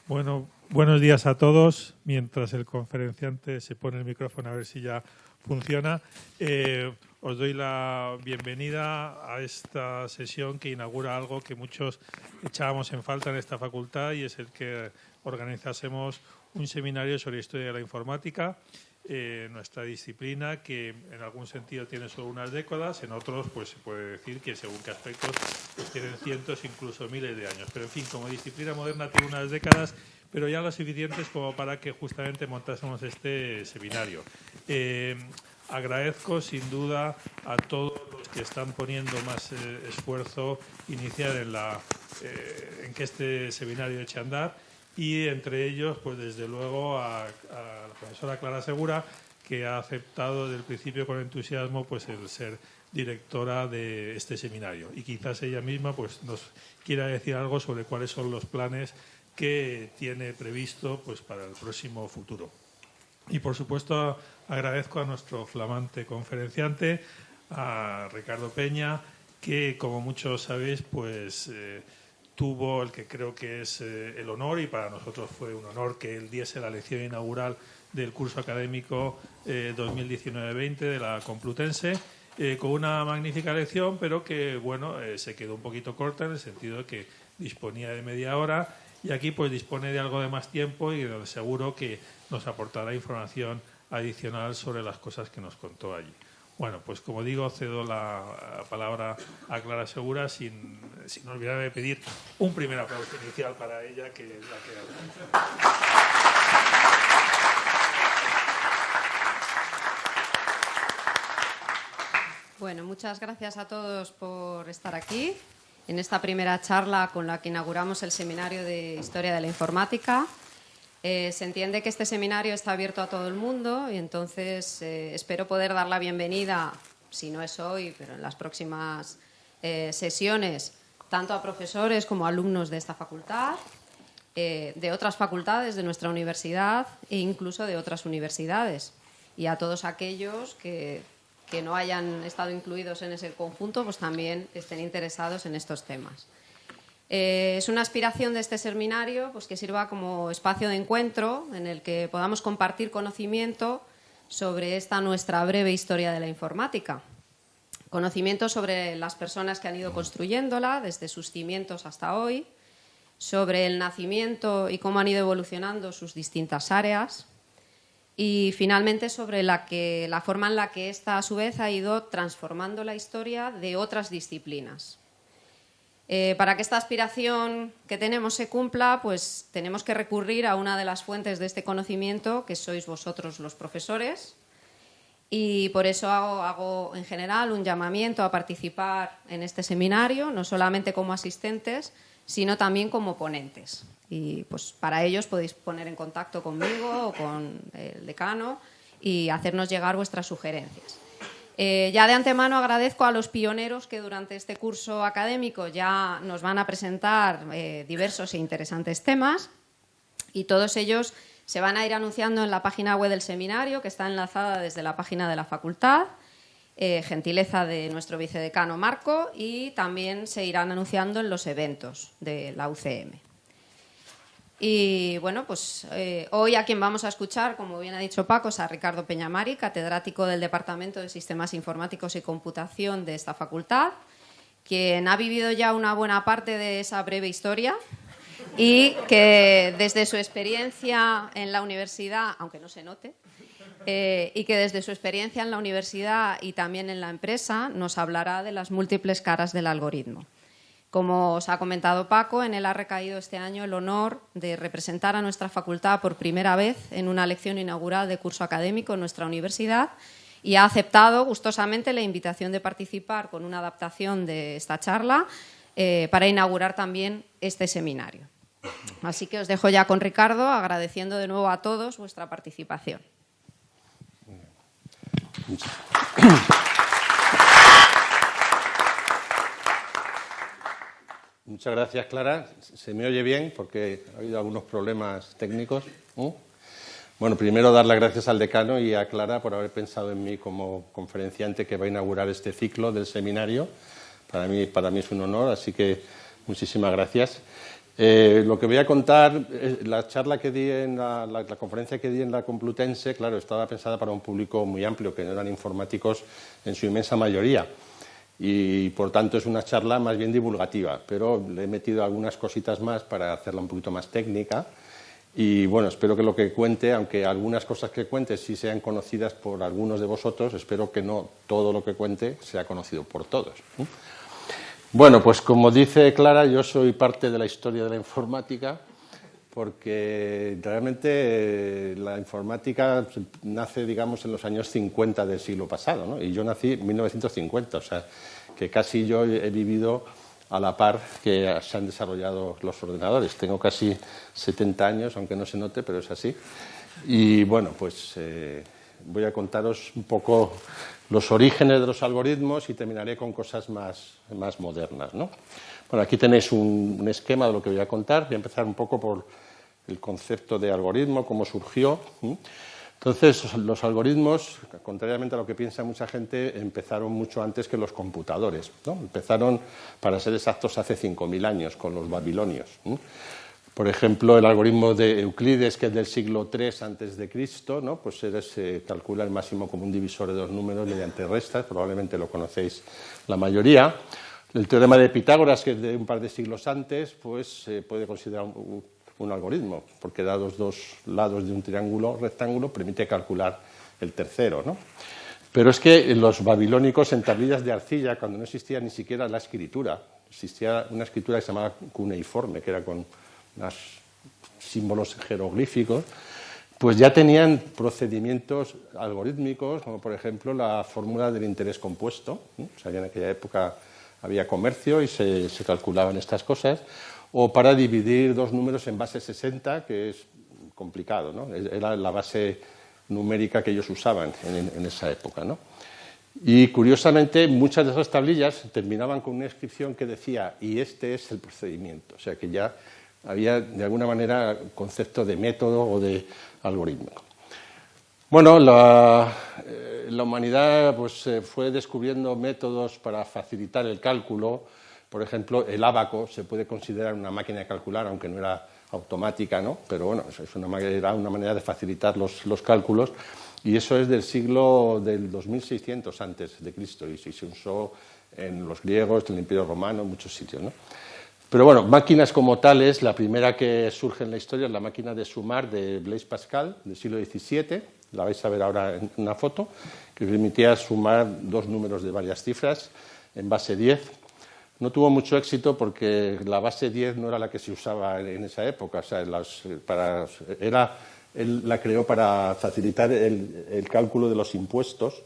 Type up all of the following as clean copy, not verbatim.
Bueno, buenos días a todos. Mientras el conferenciante se pone el micrófono a ver si ya funciona, os doy la bienvenida a esta sesión que inaugura algo que muchos echábamos en falta en esta facultad, y es el que organizásemos un seminario sobre historia de la informática, nuestra disciplina, que en algún sentido tiene solo unas décadas, en otros pues se puede decir que según qué aspectos pues tienen cientos, incluso miles de años. Pero en fin, como disciplina moderna tiene unas décadas, pero ya lo suficientes como para que justamente montásemos este seminario. Agradezco sin duda a todos los que están poniendo más esfuerzo inicial en que este seminario eche a andar, y entre ellos, pues desde luego a la profesora Clara Segura, que ha aceptado desde el principio con entusiasmo pues el ser directora de este seminario, y quizás ella misma pues nos quiera decir algo sobre cuáles son los planes que tiene previsto pues para el próximo futuro. Y por supuesto agradezco a nuestro flamante conferenciante, a Ricardo Peña, que como muchos sabéis pues tuvo el que creo que es el honor, y para nosotros fue un honor, que él diese la lección inaugural del curso académico 2019-20 de la Complutense, con una magnífica lección, pero que bueno, se quedó un poquito corta en el sentido de que disponía de media hora, y aquí pues dispone de algo de más tiempo, y seguro que nos aportará información adicional sobre las cosas que nos contó allí. Bueno, pues como digo, cedo la palabra a Clara Segura, sin olvidar de pedir un primer aplauso inicial para ella, que es la que... Bueno, muchas gracias a todos por estar aquí en esta primera charla con la que inauguramos el Seminario de Historia de la Informática. Se entiende que este seminario está abierto a todo el mundo, y entonces espero poder dar la bienvenida, si no es hoy, pero en las próximas sesiones, tanto a profesores como a alumnos de esta facultad, de otras facultades de nuestra universidad e incluso de otras universidades, y a todos aquellos que no hayan estado incluidos en ese conjunto, pues también estén interesados en estos temas. Es una aspiración de este seminario pues que sirva como espacio de encuentro en el que podamos compartir conocimiento sobre esta nuestra breve historia de la informática. Conocimiento sobre las personas que han ido construyéndola desde sus cimientos hasta hoy, sobre el nacimiento y cómo han ido evolucionando sus distintas áreas, y finalmente sobre la forma en la que esta a su vez ha ido transformando la historia de otras disciplinas. Para que esta aspiración que tenemos se cumpla, pues tenemos que recurrir a una de las fuentes de este conocimiento, que sois vosotros los profesores, y por eso hago en general un llamamiento a participar en este seminario, no solamente como asistentes, sino también como ponentes. Y pues para ellos podéis poner en contacto conmigo o con el decano y hacernos llegar vuestras sugerencias. Ya de antemano agradezco a los pioneros que durante este curso académico ya nos van a presentar diversos e interesantes temas, y todos ellos se van a ir anunciando en la página web del seminario, que está enlazada desde la página de la facultad, gentileza de nuestro vicedecano Marco, y también se irán anunciando en los eventos de la UCM. Y bueno, pues hoy a quien vamos a escuchar, como bien ha dicho Paco, es a Ricardo Peñamari, catedrático del Departamento de Sistemas Informáticos y Computación de esta facultad, quien ha vivido ya una buena parte de esa breve historia, y que desde su experiencia en la universidad, aunque no se note, y que desde su experiencia en la universidad y también en la empresa nos hablará de las múltiples caras del algoritmo. Como os ha comentado Paco, en él ha recaído este año el honor de representar a nuestra facultad por primera vez en una lección inaugural de curso académico en nuestra universidad, y ha aceptado gustosamente la invitación de participar con una adaptación de esta charla para inaugurar también este seminario. Así que os dejo ya con Ricardo, agradeciendo de nuevo a todos vuestra participación. Muchas gracias, Clara. ¿Se me oye bien? Porque ha habido algunos problemas técnicos. Bueno, primero dar las gracias al decano y a Clara por haber pensado en mí como conferenciante que va a inaugurar este ciclo del seminario. Para mí es un honor, así que muchísimas gracias. Lo que voy a contar, la charla que di en la conferencia que di en la Complutense, claro, estaba pensada para un público muy amplio, que no eran informáticos en su inmensa mayoría. Y, por tanto, es una charla más bien divulgativa, pero le he metido algunas cositas más para hacerla un poquito más técnica. Y, bueno, espero que lo que cuente, aunque algunas cosas que cuente sí sean conocidas por algunos de vosotros, espero que no todo lo que cuente sea conocido por todos. Bueno, pues como dice Clara, yo soy parte de la historia de la informática, porque realmente la informática nace, digamos, en los años 50 del siglo pasado, ¿no? Y yo nací en 1950, o sea, que casi yo he vivido a la par que se han desarrollado los ordenadores. Tengo casi 70 años, aunque no se note, pero es así. Y bueno, pues voy a contaros un poco los orígenes de los algoritmos y terminaré con cosas más modernas, ¿no? Bueno, aquí tenéis un esquema de lo que voy a contar. Voy a empezar un poco por el concepto de algoritmo, cómo surgió. Entonces, los algoritmos, contrariamente a lo que piensa mucha gente, empezaron mucho antes que los computadores, ¿no? Empezaron, para ser exactos, hace 5.000 años con los babilonios. Por ejemplo, el algoritmo de Euclides, que es del siglo III a.C., ¿no? Pues se calcula el máximo común divisor de dos números mediante restas, probablemente lo conocéis la mayoría. El teorema de Pitágoras, que es de un par de siglos antes, pues se puede considerar un algoritmo, porque dados dos lados de un triángulo rectángulo permite calcular el tercero, ¿no? Pero es que los babilónicos, en tablillas de arcilla, cuando no existía ni siquiera la escritura, existía una escritura que se llamaba cuneiforme, que era con unos símbolos jeroglíficos, pues ya tenían procedimientos algorítmicos, como por ejemplo la fórmula del interés compuesto. O sea, ya en aquella época había comercio y se calculaban estas cosas, o para dividir dos números en base 60, que es complicado, ¿no? Era la base numérica que ellos usaban en esa época, ¿no? Y curiosamente, muchas de esas tablillas terminaban con una inscripción que decía, y este es el procedimiento. O sea que ya había, de alguna manera, concepto de método o de algoritmo. Bueno, la humanidad pues, fue descubriendo métodos para facilitar el cálculo. Por ejemplo, el ábaco se puede considerar una máquina de calcular, aunque no era automática, ¿no? Pero bueno, era una manera de facilitar los cálculos. Y eso es del siglo del 2600 antes de Cristo, y se usó en los griegos, en el Imperio Romano, en muchos sitios, ¿no? Pero bueno, máquinas como tales, la primera que surge en la historia es la máquina de sumar de Blaise Pascal, del siglo XVII, la vais a ver ahora en una foto, que permitía sumar dos números de varias cifras en base 10. No tuvo mucho éxito porque la base 10 no era la que se usaba en esa época, o sea, él la creó para facilitar el cálculo de los impuestos,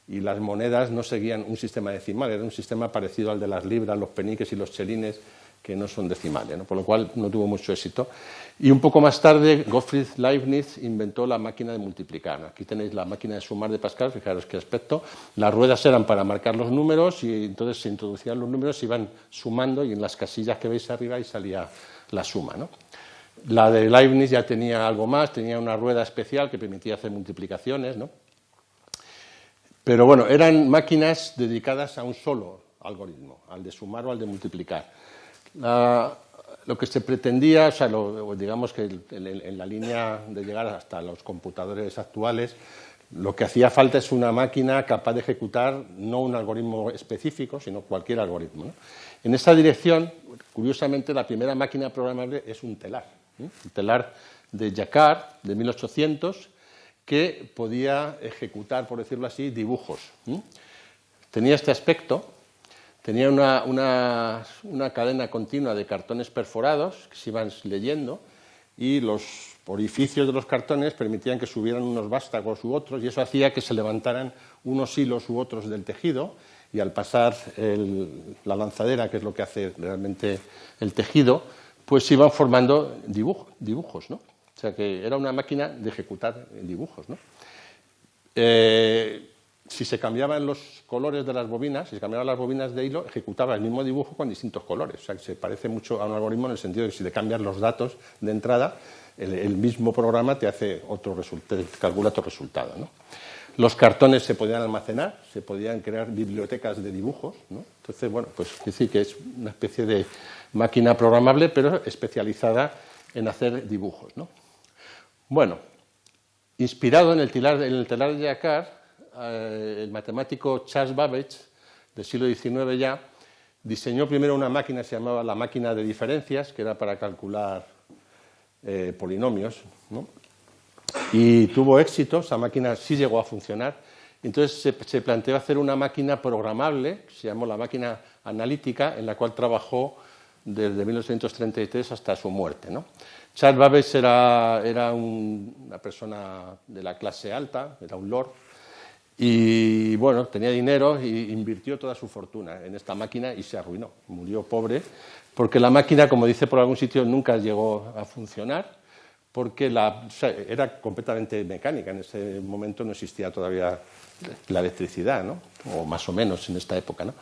y las monedas no seguían un sistema decimal, era un sistema parecido al de las libras, los peniques y los chelines, que no son decimales, ¿no? Por lo cual no tuvo mucho éxito. Y un poco más tarde, Gottfried Leibniz inventó la máquina de multiplicar. Aquí tenéis la máquina de sumar de Pascal, fijaros qué aspecto. Las ruedas eran para marcar los números y entonces se introducían los números, se iban sumando y en las casillas que veis arriba ahí salía la suma, ¿no? La de Leibniz ya tenía algo más, tenía una rueda especial que permitía hacer multiplicaciones, ¿no? Pero bueno, eran máquinas dedicadas a un solo algoritmo, al de sumar o al de multiplicar. Lo que se pretendía, o sea, digamos que en la línea de llegar hasta los computadores actuales, lo que hacía falta es una máquina capaz de ejecutar no un algoritmo específico, sino cualquier algoritmo, ¿no? En esa dirección, curiosamente, la primera máquina programable es un telar, ¿sí? Un telar de Jacquard, de 1800, que podía ejecutar, por decirlo así, dibujos, ¿sí? Tenía este aspecto. Tenía una cadena continua de cartones perforados que se iban leyendo, y los orificios de los cartones permitían que subieran unos vástagos u otros, y eso hacía que se levantaran unos hilos u otros del tejido, y al pasar la lanzadera, que es lo que hace realmente el tejido, pues se iban formando dibujos, ¿no? O sea que era una máquina de ejecutar dibujos, ¿no? Si se cambiaban los colores de las bobinas, si se cambiaban las bobinas de hilo, ejecutaba el mismo dibujo con distintos colores. O sea, que se parece mucho a un algoritmo en el sentido de que si le cambias los datos de entrada, el mismo programa te calcula otro resultado, ¿no? Los cartones se podían almacenar, se podían crear bibliotecas de dibujos, ¿no? Entonces, bueno, pues decir que es una especie de máquina programable, pero especializada en hacer dibujos, ¿no? Bueno, inspirado en el telar de Jacquard, el matemático Charles Babbage, del siglo XIX ya, diseñó primero una máquina que se llamaba la máquina de diferencias, que era para calcular polinomios, ¿no? Y tuvo éxito, esa máquina sí llegó a funcionar. Entonces se planteó hacer una máquina programable, que se llamó la máquina analítica, en la cual trabajó desde 1933 hasta su muerte, ¿no? Charles Babbage era una persona de la clase alta, era un lord, y bueno, tenía dinero y invirtió toda su fortuna en esta máquina y se arruinó, murió pobre, porque la máquina, como dice por algún sitio, nunca llegó a funcionar, porque era completamente mecánica. En ese momento no existía todavía la electricidad, ¿no? O más o menos en esta época, ¿no?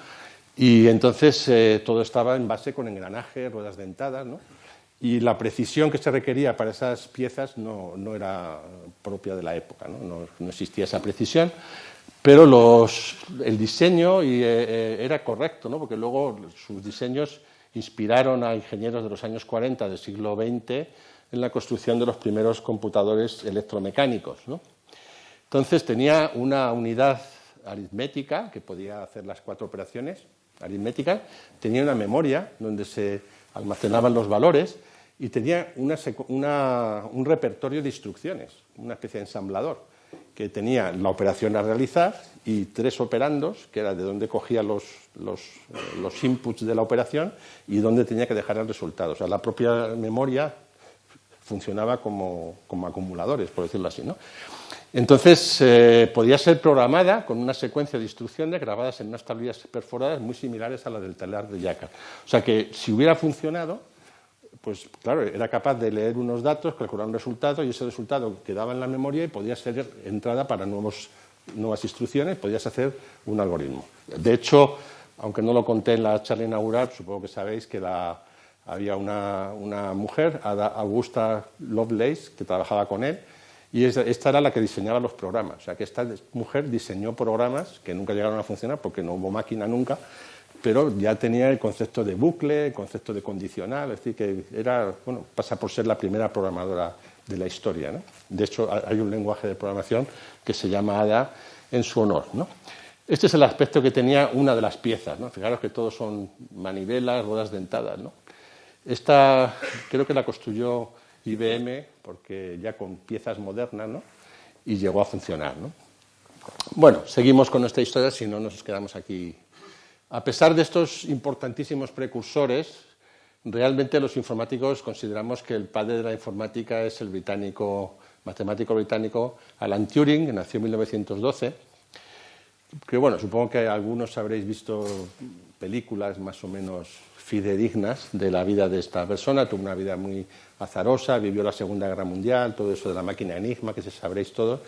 Y entonces todo estaba en base con engranajes, ruedas dentadas, ¿no? Y la precisión que se requería para esas piezas no era propia de la época, ¿no? No existía esa precisión, pero el diseño era correcto, ¿no? Porque luego sus diseños inspiraron a ingenieros de los años 40 del siglo XX en la construcción de los primeros computadores electromecánicos, ¿no? Entonces tenía una unidad aritmética que podía hacer las 4 operaciones aritméticas, tenía una memoria donde se almacenaban los valores y tenía un repertorio de instrucciones, una especie de ensamblador, que tenía la operación a realizar y 3 operandos, que era de dónde cogía los inputs de la operación y dónde tenía que dejar el resultado. O sea, la propia memoria funcionaba como acumuladores, por decirlo así, ¿no? Entonces, podía ser programada con una secuencia de instrucciones grabadas en unas tablillas perforadas muy similares a las del telar de Jacquard. O sea que, si hubiera funcionado, pues claro, era capaz de leer unos datos, calcular un resultado, y ese resultado quedaba en la memoria y podía ser entrada para nuevas instrucciones, podías hacer un algoritmo. De hecho, aunque no lo conté en la charla inaugural, supongo que sabéis que había una mujer, Augusta Lovelace, que trabajaba con él, y esta era la que diseñaba los programas. O sea, que esta mujer diseñó programas que nunca llegaron a funcionar porque no hubo máquina nunca, pero ya tenía el concepto de bucle, el concepto de condicional, es decir, que pasa por ser la primera programadora de la historia, ¿no? De hecho, hay un lenguaje de programación que se llama Ada en su honor, ¿no? Este es el aspecto que tenía una de las piezas, ¿no? Fijaros que todos son manivelas, ruedas dentadas, ¿no? Esta creo que la construyó IBM, porque ya con piezas modernas, ¿no? Y llegó a funcionar, ¿no? Bueno, seguimos con nuestra historia, si no nos quedamos aquí. A pesar de estos importantísimos precursores, realmente los informáticos consideramos que el padre de la informática es el matemático británico Alan Turing, que nació en 1912, que bueno, supongo que algunos habréis visto películas más o menos fidedignas de la vida de esta persona. Tuvo una vida muy azarosa, vivió la Segunda Guerra Mundial, todo eso de la máquina Enigma, que sabréis todos,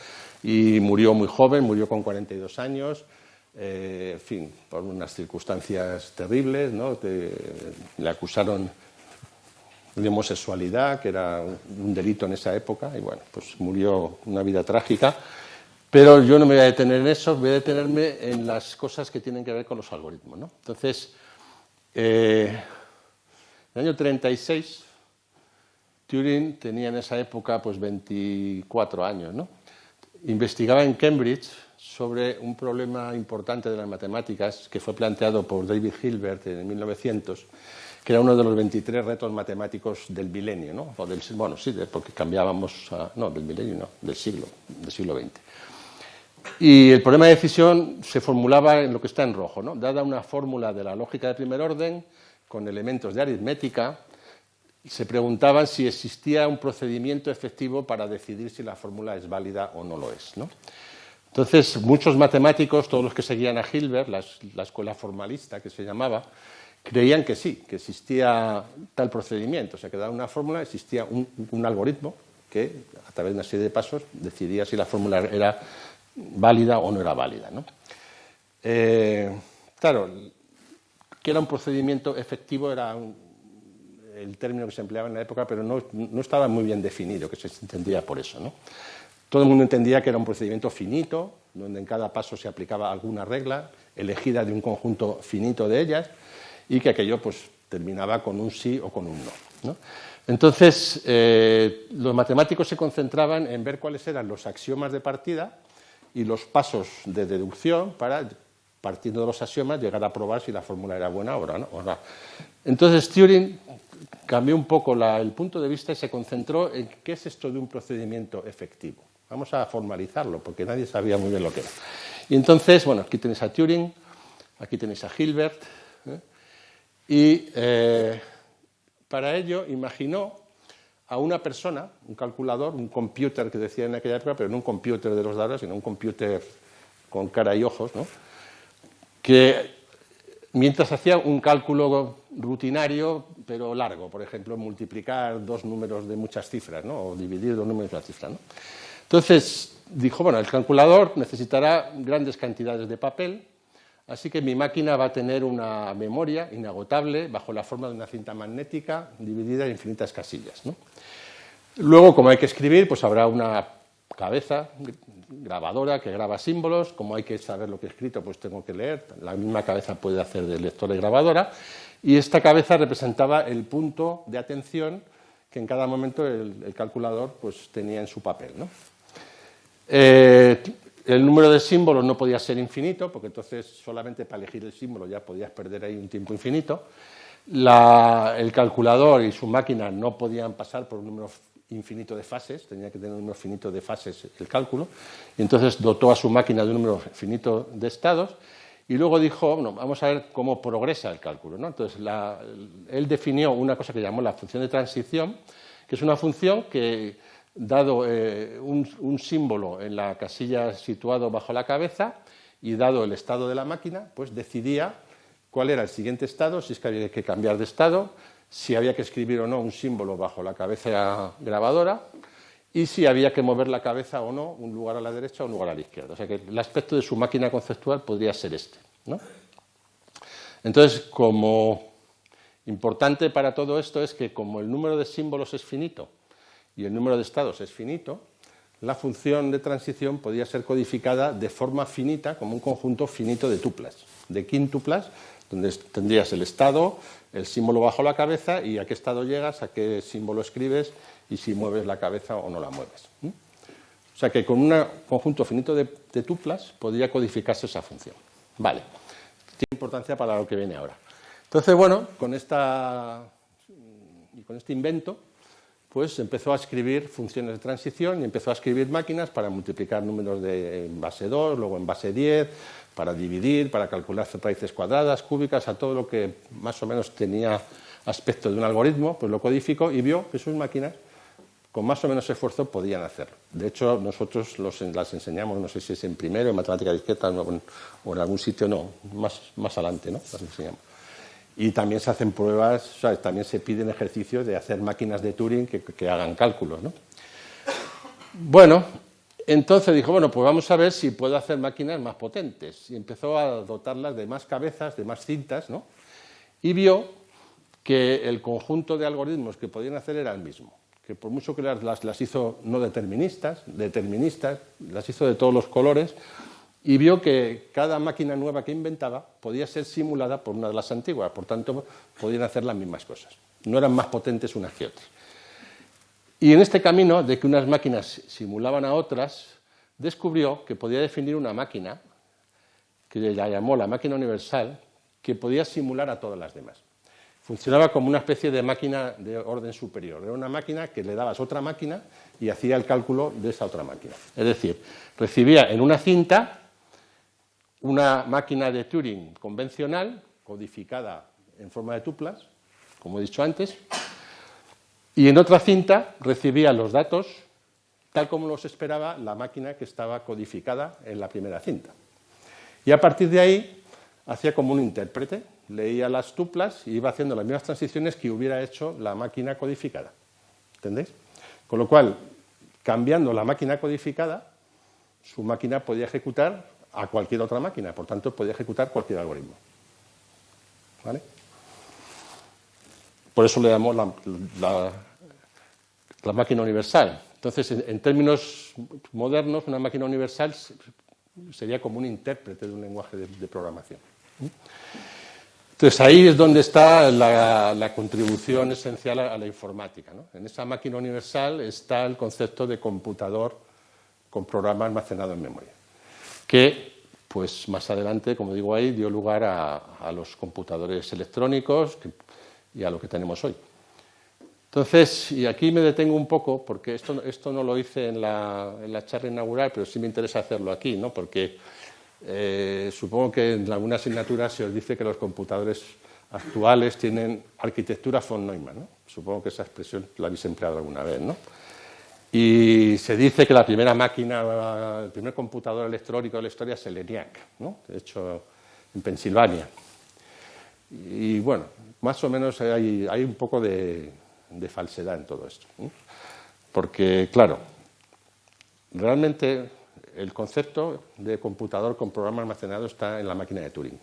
y murió muy joven, murió con 42 años, en fin, por unas circunstancias terribles, ¿no? Le acusaron de homosexualidad, que era un delito en esa época, y bueno, pues murió una vida trágica. Pero yo no me voy a detener en eso, voy a detenerme en las cosas que tienen que ver con los algoritmos, ¿no? Entonces, en el año 36, Turing tenía en esa época pues 24 años, ¿no? Investigaba en Cambridge sobre un problema importante de las matemáticas que fue planteado por David Hilbert en 1900, que era uno de los 23 retos matemáticos del milenio, ¿no? Porque cambiábamos, del milenio no, del siglo XX. Y el problema de decisión se formulaba en lo que está en rojo, ¿no? Dada una fórmula de la lógica de primer orden, con elementos de aritmética, se preguntaban si existía un procedimiento efectivo para decidir si la fórmula es válida o no lo es, ¿no? Entonces, muchos matemáticos, todos los que seguían a Hilbert, la escuela formalista que se llamaba, creían que sí, que existía tal procedimiento, o sea, que dada una fórmula existía un algoritmo que, a través de una serie de pasos, decidía si la fórmula era válida o no era válida, ¿no? Claro, que era un procedimiento efectivo era el término que se empleaba en la época, pero no estaba muy bien definido, que se entendía por eso, ¿no? Todo el mundo entendía que era un procedimiento finito, donde en cada paso se aplicaba alguna regla elegida de un conjunto finito de ellas y que aquello pues terminaba con un sí o con un no, ¿no? Entonces, los matemáticos se concentraban en ver cuáles eran los axiomas de partida y los pasos de deducción para, partiendo de los axiomas, llegar a probar si la fórmula era buena o no. Entonces, Turing cambió un poco el punto de vista y se concentró en qué es esto de un procedimiento efectivo. Vamos a formalizarlo, porque nadie sabía muy bien lo que era. Y entonces, bueno, aquí tenéis a Turing, aquí tenéis a Hilbert, y para ello imaginó a una persona, un calculador, un computer que decía en aquella época, pero no un computer de los de ahora, sino un computer con cara y ojos, ¿no? Que mientras hacía un cálculo rutinario, pero largo, por ejemplo, multiplicar dos números de muchas cifras, ¿no? O dividir dos números de muchas cifras, ¿no? Entonces dijo, bueno, el calculador necesitará grandes cantidades de papel, así que mi máquina va a tener una memoria inagotable bajo la forma de una cinta magnética dividida en infinitas casillas, ¿no? Luego, como hay que escribir, pues habrá una cabeza grabadora que graba símbolos. Como hay que saber lo que he escrito, pues tengo que leer. La misma cabeza puede hacer de lector y grabadora. Y esta cabeza representaba el punto de atención que en cada momento el calculador pues tenía en su papel, ¿no? El número de símbolos no podía ser infinito, porque entonces solamente para elegir el símbolo ya podías perder ahí un tiempo infinito. El calculador y su máquina no podían pasar por un número infinito de fases, tenía que tener un número finito de fases el cálculo, y entonces dotó a su máquina de un número finito de estados, y luego dijo, bueno, vamos a ver cómo progresa el cálculo, ¿no? Entonces, él definió una cosa que llamó la función de transición, que es una función que, dado un símbolo en la casilla situado bajo la cabeza y dado el estado de la máquina, pues decidía cuál era el siguiente estado, si es que había que cambiar de estado, si había que escribir o no un símbolo bajo la cabeza grabadora y si había que mover la cabeza o no, un lugar a la derecha o un lugar a la izquierda. O sea que el aspecto de su máquina conceptual podría ser este, ¿no? Entonces, como importante para todo esto es que como el número de símbolos es finito y el número de estados es finito, la función de transición podía ser codificada de forma finita como un conjunto finito de tuplas, de quíntuplas, donde tendrías el estado, el símbolo bajo la cabeza y a qué estado llegas, a qué símbolo escribes y si mueves la cabeza o no la mueves. O sea que con un conjunto finito de tuplas podría codificarse esa función. Vale, tiene importancia para lo que viene ahora. Entonces, bueno, con este invento, pues empezó a escribir funciones de transición y empezó a escribir máquinas para multiplicar números en base 2, luego en base 10, para dividir, para calcular raíces cuadradas, cúbicas, a todo lo que más o menos tenía aspecto de un algoritmo, pues lo codificó y vio que sus máquinas, con más o menos esfuerzo, podían hacerlo. De hecho, nosotros las enseñamos, no sé si es en primero, en matemática discreta o en algún sitio, no, más adelante, ¿no? Las enseñamos. Y también se hacen pruebas, o sea, también se piden ejercicios de hacer máquinas de Turing que hagan cálculos, ¿no? Bueno, entonces dijo, bueno, pues vamos a ver si puedo hacer máquinas más potentes. Y empezó a dotarlas de más cabezas, de más cintas, ¿no? Y vio que el conjunto de algoritmos que podían hacer era el mismo. Que por mucho que las hizo no deterministas, las hizo de todos los colores, y vio que cada máquina nueva que inventaba podía ser simulada por una de las antiguas, por tanto, podían hacer las mismas cosas. No eran más potentes unas que otras. Y en este camino de que unas máquinas simulaban a otras, descubrió que podía definir una máquina, que la llamó la máquina universal, que podía simular a todas las demás. Funcionaba como una especie de máquina de orden superior. Era una máquina que le dabas otra máquina y hacía el cálculo de esa otra máquina. Es decir, recibía en una cinta una máquina de Turing convencional, codificada en forma de tuplas, como he dicho antes, y en otra cinta recibía los datos tal como los esperaba la máquina que estaba codificada en la primera cinta. Y a partir de ahí hacía como un intérprete, leía las tuplas y iba haciendo las mismas transiciones que hubiera hecho la máquina codificada. ¿Entendéis? Con lo cual, cambiando la máquina codificada, su máquina podía ejecutar a cualquier otra máquina, por tanto, podía ejecutar cualquier algoritmo. ¿Vale? Por eso le llamamos la máquina universal, Entonces, en términos modernos, una máquina universal sería como un intérprete de un lenguaje de programación. Entonces, ahí es donde está la contribución esencial a la informática, ¿no? En esa máquina universal está el concepto de computador con programa almacenado en memoria, que, pues más adelante, como digo ahí, dio lugar a los computadores electrónicos y a lo que tenemos hoy. Entonces, y aquí me detengo un poco, porque esto no lo hice en la charla inaugural, pero sí me interesa hacerlo aquí, ¿no? Porque supongo que en alguna asignatura se os dice que los computadores actuales tienen arquitectura von Neumann, ¿no? Supongo que esa expresión la habéis empleado alguna vez, ¿no? Y se dice que la primera máquina, el primer computador electrónico de la historia es el ENIAC, ¿no? De hecho, en Pensilvania. Y bueno, más o menos hay un poco de falsedad en todo esto, ¿no? Porque, claro, realmente el concepto de computador con programa almacenado está en la máquina de Turing.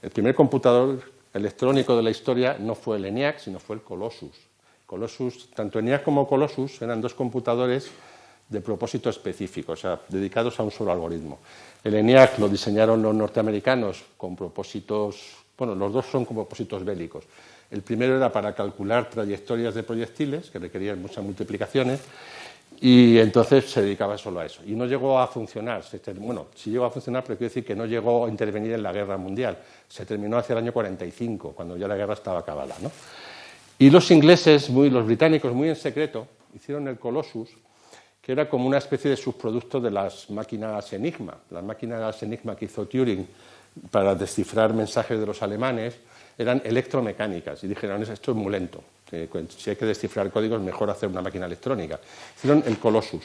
El primer computador electrónico de la historia no fue el ENIAC, sino fue el Colossus. Colossus, tanto ENIAC como Colossus eran dos computadores de propósito específico, o sea, dedicados a un solo algoritmo. El ENIAC lo diseñaron los norteamericanos con propósitos, bueno, los dos son con propósitos bélicos. El primero era para calcular trayectorias de proyectiles, que requerían muchas multiplicaciones, y entonces se dedicaba solo a eso. Y no llegó a funcionar, bueno, sí llegó a funcionar, pero quiero decir que no llegó a intervenir en la guerra mundial. Se terminó hacia el año 45, cuando ya la guerra estaba acabada, ¿no? Y los ingleses, los británicos, muy en secreto, hicieron el Colossus, que era como una especie de subproducto de las máquinas Enigma. Las máquinas Enigma que hizo Turing para descifrar mensajes de los alemanes eran electromecánicas, y dijeron, esto es muy lento. Si hay que descifrar códigos, mejor hacer una máquina electrónica. Hicieron el Colossus.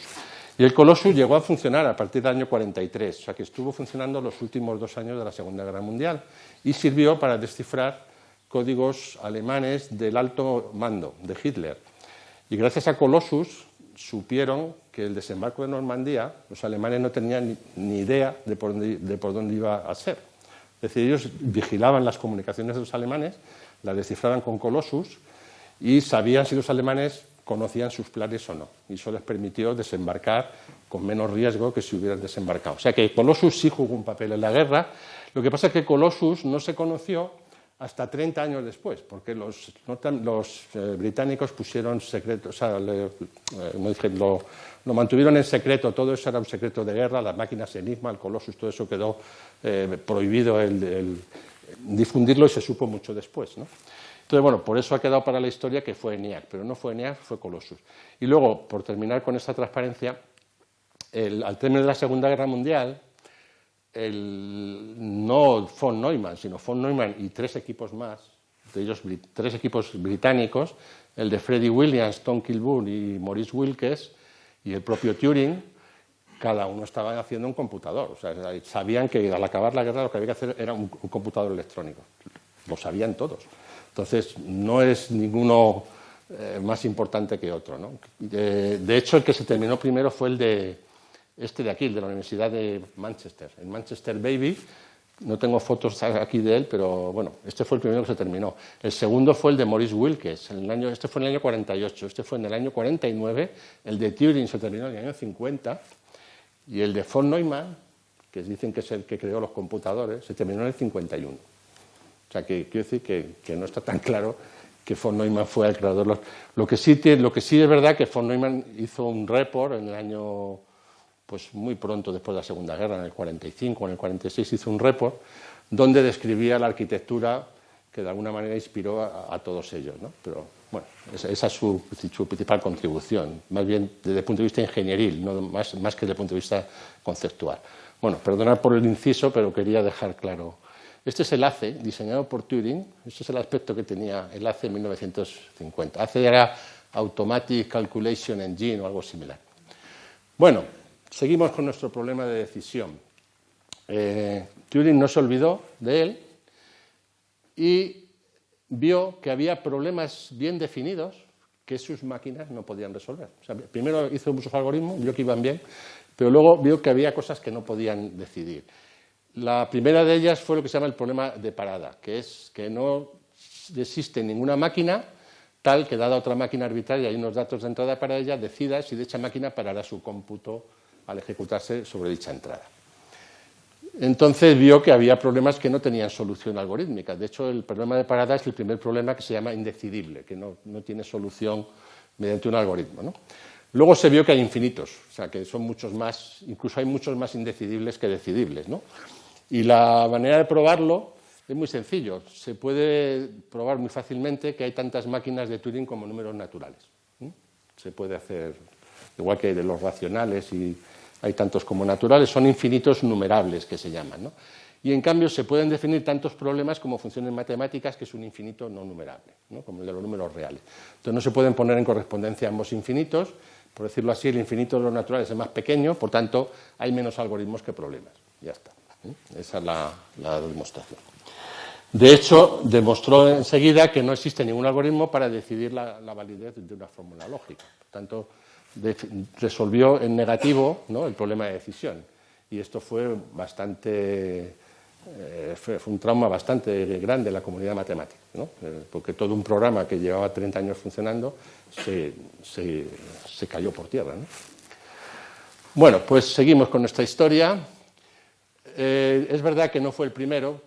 Y el Colossus llegó a funcionar a partir del año 43, o sea que estuvo funcionando los últimos 2 años de la Segunda Guerra Mundial y sirvió para descifrar códigos alemanes del alto mando, de Hitler. Y gracias a Colossus supieron que el desembarco de Normandía, los alemanes no tenían ni idea de por dónde iba a ser. Es decir, ellos vigilaban las comunicaciones de los alemanes, las descifraban con Colossus, y sabían si los alemanes conocían sus planes o no. Y eso les permitió desembarcar con menos riesgo que si hubieran desembarcado. O sea que Colossus sí jugó un papel en la guerra. Lo que pasa es que Colossus no se conoció hasta 30 años después, porque los británicos pusieron secreto, o sea, lo mantuvieron en secreto, todo eso era un secreto de guerra, las máquinas Enigma, el Colossus, todo eso quedó prohibido el difundirlo y se supo mucho después, ¿no? Entonces, bueno, por eso ha quedado para la historia que fue ENIAC, pero no fue ENIAC, fue Colossus. Y luego, por terminar con esta transparencia, al término de la Segunda Guerra Mundial, no von Neumann, sino von Neumann y 3 equipos más, de ellos 3 equipos británicos, el de Freddie Williams, Tom Kilburn y Maurice Wilkes, y el propio Turing, cada uno estaba haciendo un computador. O sea, sabían que al acabar la guerra lo que había que hacer era un computador electrónico. Lo sabían todos. Entonces, no es ninguno más importante que otro, ¿no? De hecho, el que se terminó primero fue el de aquí, el de la Universidad de Manchester, el Manchester Baby. No tengo fotos aquí de él, pero bueno, este fue el primero que se terminó. El segundo fue el de Maurice Wilkes, este fue en el año 48, este fue en el año 49, el de Turing se terminó en el año 50, y el de von Neumann, que dicen que es el que creó los computadores, se terminó en el 51. O sea, que quiero decir que no está tan claro que von Neumann fue el creador. Lo que sí es verdad que von Neumann hizo un report en el año, pues muy pronto después de la Segunda Guerra, en el 45 o en el 46, hizo un report donde describía la arquitectura que de alguna manera inspiró a todos ellos, ¿no? Pero bueno, esa es su principal contribución, más bien desde el punto de vista ingenieril, no más que desde el punto de vista conceptual. Bueno, perdonad por el inciso, pero quería dejar claro. Este es el ACE, diseñado por Turing. Este es el aspecto que tenía el ACE en 1950. ACE era Automatic Calculation Engine o algo similar. Bueno, seguimos con nuestro problema de decisión. Turing no se olvidó de él y vio que había problemas bien definidos que sus máquinas no podían resolver. O sea, primero hizo muchos algoritmos, vio que iban bien, pero luego vio que había cosas que no podían decidir. La primera de ellas fue lo que se llama el problema de parada, que es que no existe ninguna máquina tal que dada otra máquina arbitraria y unos datos de entrada para ella, decida si dicha máquina parará su cómputo al ejecutarse sobre dicha entrada. Entonces vio que había problemas que no tenían solución algorítmica. De hecho, el problema de parada es el primer problema que se llama indecidible, que no tiene solución mediante un algoritmo, ¿no? Luego se vio que hay infinitos, o sea, que son muchos más, incluso hay muchos más indecidibles que decidibles, ¿no? Y la manera de probarlo es muy sencillo. Se puede probar muy fácilmente que hay tantas máquinas de Turing como números naturales. Se puede hacer, igual que de los racionales y hay tantos como naturales, son infinitos numerables que se llaman, ¿no? Y en cambio se pueden definir tantos problemas como funciones matemáticas, que es un infinito no numerable, ¿no? Como el de los números reales. Entonces no se pueden poner en correspondencia ambos infinitos. Por decirlo así, el infinito de los naturales es más pequeño, por tanto hay menos algoritmos que problemas. Ya está. Esa es la demostración. De hecho, demostró enseguida que no existe ningún algoritmo para decidir la validez de una fórmula lógica. Por tanto, resolvió en negativo, ¿no?, el problema de decisión. Y esto fue fue un trauma bastante grande en la comunidad matemática, ¿no? Porque todo un programa que llevaba 30 años funcionando se cayó por tierra, ¿no? Bueno, pues seguimos con nuestra historia. Es verdad que no fue el primero.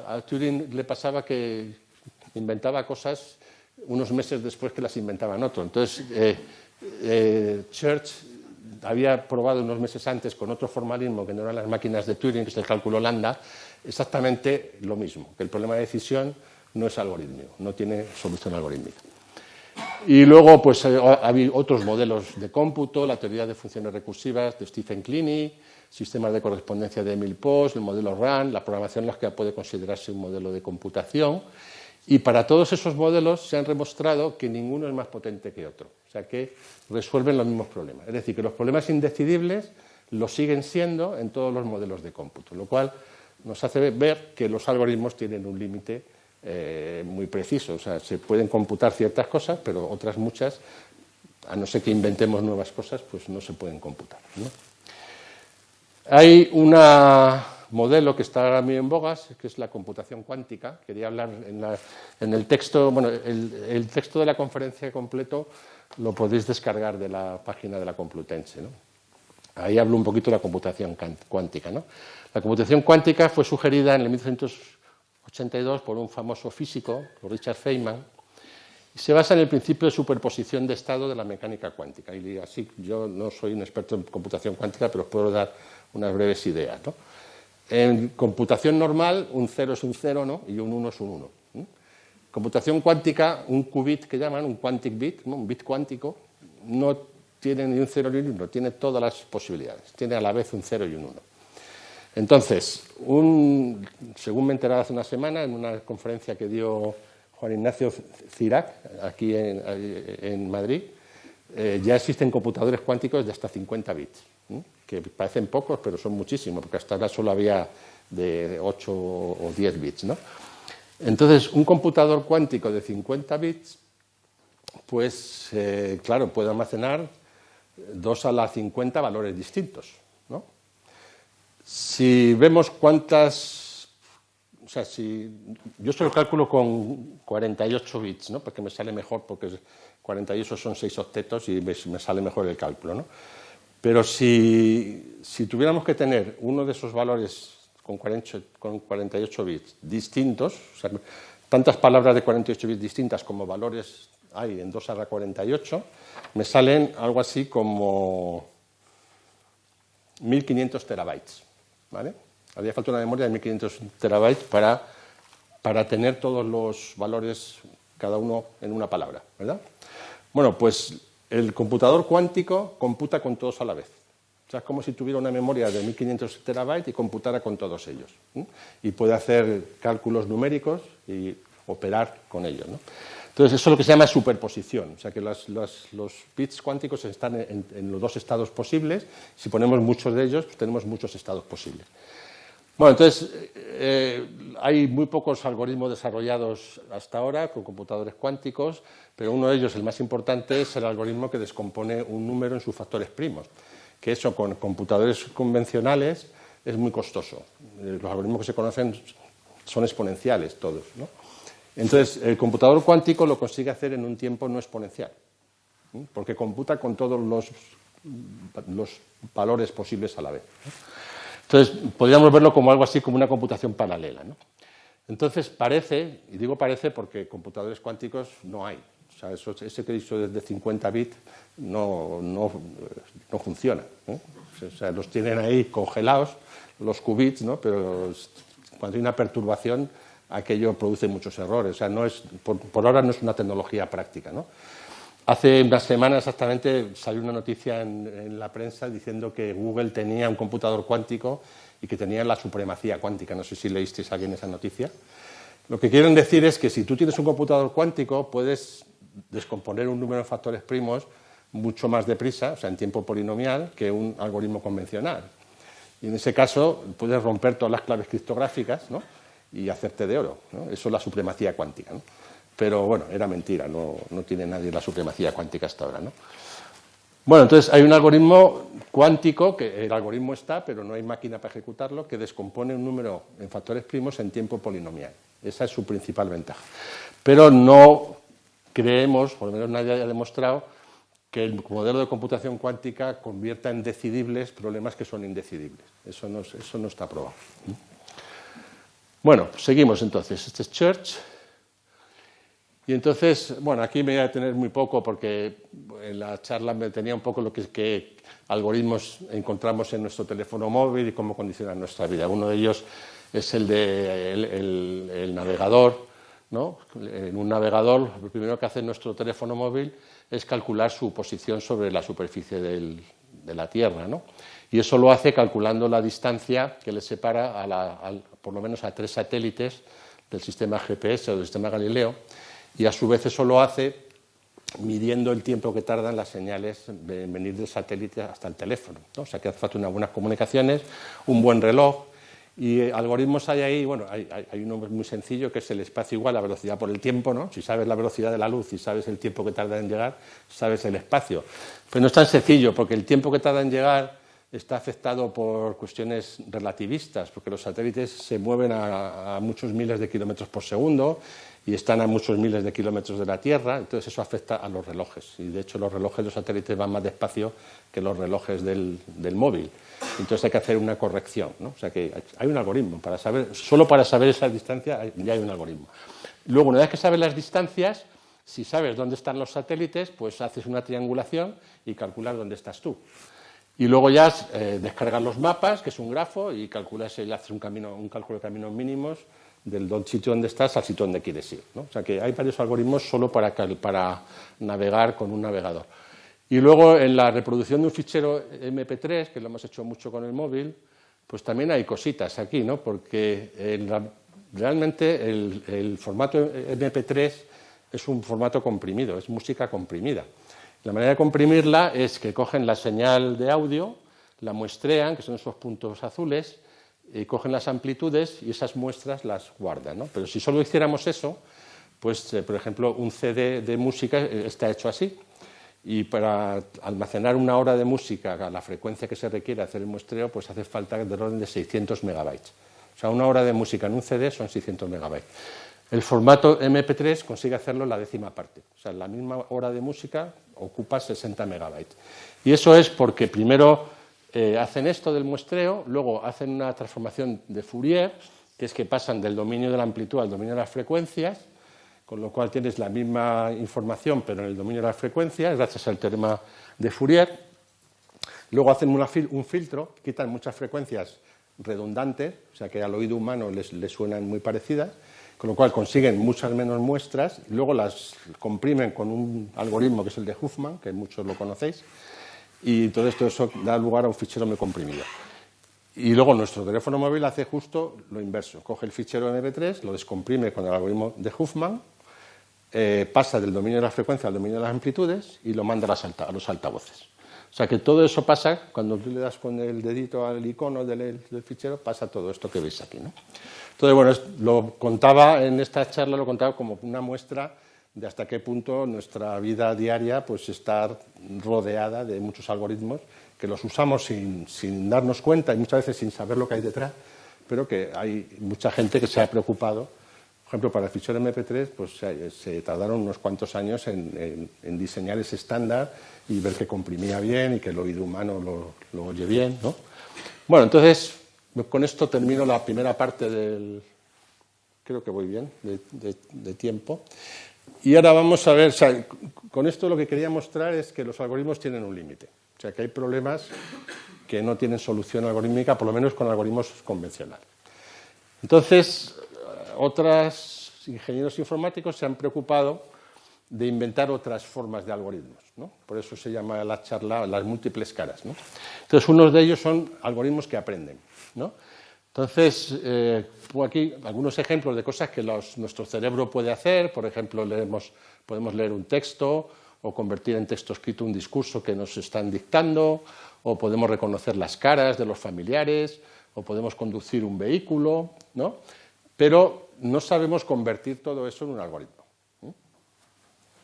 A Turing le pasaba que inventaba cosas unos meses después que las inventaban otros. Entonces, Church había probado unos meses antes con otro formalismo que no eran las máquinas de Turing, que es el cálculo lambda, exactamente lo mismo, que el problema de decisión no es algorítmico, no tiene solución algorítmica. Y luego pues había otros modelos de cómputo, la teoría de funciones recursivas de Stephen Kleene, sistemas de correspondencia de Emil Post, el modelo RAN, la programación en la que puede considerarse un modelo de computación. Y para todos esos modelos se han demostrado que ninguno es más potente que otro, o sea que resuelven los mismos problemas. Es decir, que los problemas indecidibles lo siguen siendo en todos los modelos de cómputo, lo cual nos hace ver que los algoritmos tienen un límite muy preciso. O sea, se pueden computar ciertas cosas, pero otras muchas, a no ser que inventemos nuevas cosas, pues no se pueden computar, ¿no? Hay un modelo que está ahora muy en bogas, que es la computación cuántica. Quería hablar en el texto, bueno, el texto de la conferencia completo lo podéis descargar de la página de la Complutense, ¿no? Ahí hablo un poquito de la computación cuántica, ¿no? La computación cuántica fue sugerida en el 1982 por un famoso físico, Richard Feynman, y se basa en el principio de superposición de estado de la mecánica cuántica. Y así, yo no soy un experto en computación cuántica, pero os puedo dar unas breves ideas, ¿no? En computación normal, un 0 es un 0, ¿no?, y un 1 es un 1. Computación cuántica, un qubit que llaman, un quantic bit, ¿no?, un bit cuántico, no tiene ni un 0 ni un 1, tiene todas las posibilidades. Tiene a la vez un 0 y un 1. Entonces, según me he enterado hace una semana, en una conferencia que dio Juan Ignacio Cirac, aquí en Madrid, ya existen computadores cuánticos de hasta 50 bits, que parecen pocos, pero son muchísimos, porque hasta ahora solo había de 8 o 10 bits, ¿no? Entonces, un computador cuántico de 50 bits, pues, claro, puede almacenar 2 a la 50 valores distintos, ¿no? Si vemos cuántas... O sea, si yo solo calculo con 48 bits, ¿no?, porque me sale mejor, porque 48 son 6 octetos y me sale mejor el cálculo, ¿no? Pero si tuviéramos que tener uno de esos valores con 48 bits distintos, o sea, tantas palabras de 48 bits distintas como valores hay en 2 a la 48, me salen algo así como 1500 terabytes, ¿vale? Haría falta una memoria de 1500 terabytes para tener todos los valores, cada uno en una palabra, ¿verdad? Bueno, pues el computador cuántico computa con todos a la vez. O sea, es como si tuviera una memoria de 1500 terabytes y computara con todos ellos, ¿sí? Y puede hacer cálculos numéricos y operar con ellos, ¿no? Entonces, eso es lo que se llama superposición. O sea, que los bits cuánticos están en los dos estados posibles. Si ponemos muchos de ellos, pues tenemos muchos estados posibles. Bueno, entonces, hay muy pocos algoritmos desarrollados hasta ahora con computadores cuánticos, pero uno de ellos, el más importante, es el algoritmo que descompone un número en sus factores primos, que eso con computadores convencionales es muy costoso. Los algoritmos que se conocen son exponenciales todos, ¿no? Entonces, el computador cuántico lo consigue hacer en un tiempo no exponencial, porque computa con todos los valores posibles a la vez. Entonces, podríamos verlo como algo así como una computación paralela, ¿no? Entonces, parece, y digo parece porque computadores cuánticos no hay. O sea, ese que he dicho desde 50 bits no funciona, ¿no? O sea, los tienen ahí congelados, los qubits, ¿no? Pero cuando hay una perturbación, aquello produce muchos errores. O sea, por ahora no es una tecnología práctica, ¿no? Hace unas semanas exactamente salió una noticia en la prensa diciendo que Google tenía un computador cuántico y que tenía la supremacía cuántica. No sé si leísteis alguien esa noticia. Lo que quieren decir es que si tú tienes un computador cuántico puedes descomponer un número de factores primos mucho más deprisa, o sea, en tiempo polinomial, que un algoritmo convencional. Y en ese caso puedes romper todas las claves criptográficas, ¿no? Y hacerte de oro, ¿no? Eso es la supremacía cuántica, ¿no? Pero bueno, era mentira, no tiene nadie la supremacía cuántica hasta ahora, ¿no? Bueno, entonces hay un algoritmo cuántico, que el algoritmo está, pero no hay máquina para ejecutarlo, que descompone un número en factores primos en tiempo polinomial. Esa es su principal ventaja. Pero no creemos, por lo menos nadie haya demostrado, que el modelo de computación cuántica convierta en decidibles problemas que son indecidibles. Eso no está probado. Bueno, seguimos entonces. Este es Church. Y entonces, bueno, aquí me voy a detener muy poco porque en la charla me tenía un poco lo que algoritmos encontramos en nuestro teléfono móvil y cómo condicionan nuestra vida. Uno de ellos es el navegador, ¿no? En un navegador, lo primero que hace nuestro teléfono móvil es calcular su posición sobre la superficie de la Tierra, ¿no? Y eso lo hace calculando la distancia que le separa por lo menos a 3 satélites del sistema GPS o del sistema Galileo, y a su vez eso lo hace midiendo el tiempo que tardan las señales en venir del satélite hasta el teléfono, ¿no? O sea que hace falta unas buenas comunicaciones, un buen reloj, y algoritmos hay ahí. Bueno, hay uno muy sencillo que es el espacio igual a velocidad por el tiempo, ¿no? Si sabes la velocidad de la luz y sabes el tiempo que tarda en llegar, sabes el espacio. Pero no es tan sencillo, porque el tiempo que tarda en llegar está afectado por cuestiones relativistas, porque los satélites se mueven a muchos miles de kilómetros por segundo y están a muchos miles de kilómetros de la Tierra, entonces eso afecta a los relojes. Y de hecho los relojes de los satélites van más despacio que los relojes del móvil. Entonces hay que hacer una corrección, ¿no? O sea que hay un algoritmo para saber, solo para saber esa distancia ya hay un algoritmo. Luego, una vez que sabes las distancias, si sabes dónde están los satélites, pues haces una triangulación y calculas dónde estás tú. Y luego ya descargas los mapas, que es un grafo, y calculas y haces un cálculo de caminos mínimos del sitio donde estás al sitio donde quieres ir, ¿no? O sea que hay varios algoritmos solo para navegar con un navegador. Y luego en la reproducción de un fichero MP3, que lo hemos hecho mucho con el móvil, pues también hay cositas aquí, ¿no? Porque realmente el formato MP3 es un formato comprimido, es música comprimida. La manera de comprimirla es que cogen la señal de audio, la muestrean, que son esos puntos azules, y cogen las amplitudes y esas muestras las guardan, ¿no? Pero si solo hiciéramos eso, pues, por ejemplo, un CD de música está hecho así. Y para almacenar una hora de música a la frecuencia que se requiere hacer el muestreo, pues hace falta del orden de 600 megabytes. O sea, una hora de música en un CD son 600 megabytes. El formato MP3 consigue hacerlo la 10ª parte. O sea, la misma hora de música ocupa 60 megabytes. Y eso es porque primero hacen esto del muestreo, luego hacen una transformación de Fourier, que es que pasan del dominio de la amplitud al dominio de las frecuencias, con lo cual tienes la misma información, pero en el dominio de las frecuencias, gracias al teorema de Fourier. Luego hacen un filtro, quitan muchas frecuencias redundantes, o sea que al oído humano les suenan muy parecidas, con lo cual consiguen muchas menos muestras, y luego las comprimen con un algoritmo que es el de Huffman, que muchos lo conocéis, y todo eso da lugar a un fichero muy comprimido. Y luego nuestro teléfono móvil hace justo lo inverso, coge el fichero MP3, lo descomprime con el algoritmo de Huffman, pasa del dominio de la frecuencia al dominio de las amplitudes y lo manda a los altavoces. O sea que todo eso pasa, cuando tú le das con el dedito al icono del fichero, pasa todo esto que veis aquí, ¿no? Entonces, bueno, lo contaba en esta charla, lo contaba como una muestra de hasta qué punto nuestra vida diaria pues está rodeada de muchos algoritmos que los usamos sin darnos cuenta y muchas veces sin saber lo que hay detrás, pero que hay mucha gente que se ha preocupado ejemplo, para el fichero MP3 pues, se tardaron unos cuantos años en diseñar ese estándar y ver que comprimía bien y que el oído humano lo oye bien, ¿no? Bueno, entonces, con esto termino la primera parte del... Creo que voy bien, de tiempo. Y ahora vamos a ver, o sea, con esto lo que quería mostrar es que los algoritmos tienen un límite. O sea, que hay problemas que no tienen solución algorítmica, por lo menos con algoritmos convencionales. Entonces, otros ingenieros informáticos se han preocupado de inventar otras formas de algoritmos, ¿no? Por eso se llama la charla las múltiples caras, ¿no? Entonces, unos de ellos son algoritmos que aprenden, ¿no? Entonces, pongo aquí algunos ejemplos de cosas que nuestro cerebro puede hacer. Por ejemplo, podemos leer un texto o convertir en texto escrito un discurso que nos están dictando, o podemos reconocer las caras de los familiares, o podemos conducir un vehículo, ¿no? Pero no sabemos convertir todo eso en un algoritmo.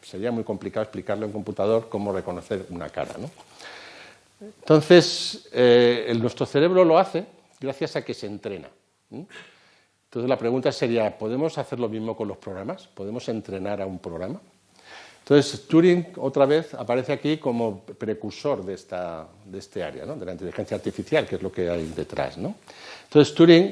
Sería muy complicado explicarle a un computador cómo reconocer una cara, ¿no? Entonces, nuestro cerebro lo hace gracias a que se entrena. Entonces la pregunta sería, ¿podemos hacer lo mismo con los programas? ¿Podemos entrenar a un programa? Entonces Turing otra vez aparece aquí como precursor de este área, ¿no? De la inteligencia artificial, que es lo que hay detrás, ¿no? Entonces Turing,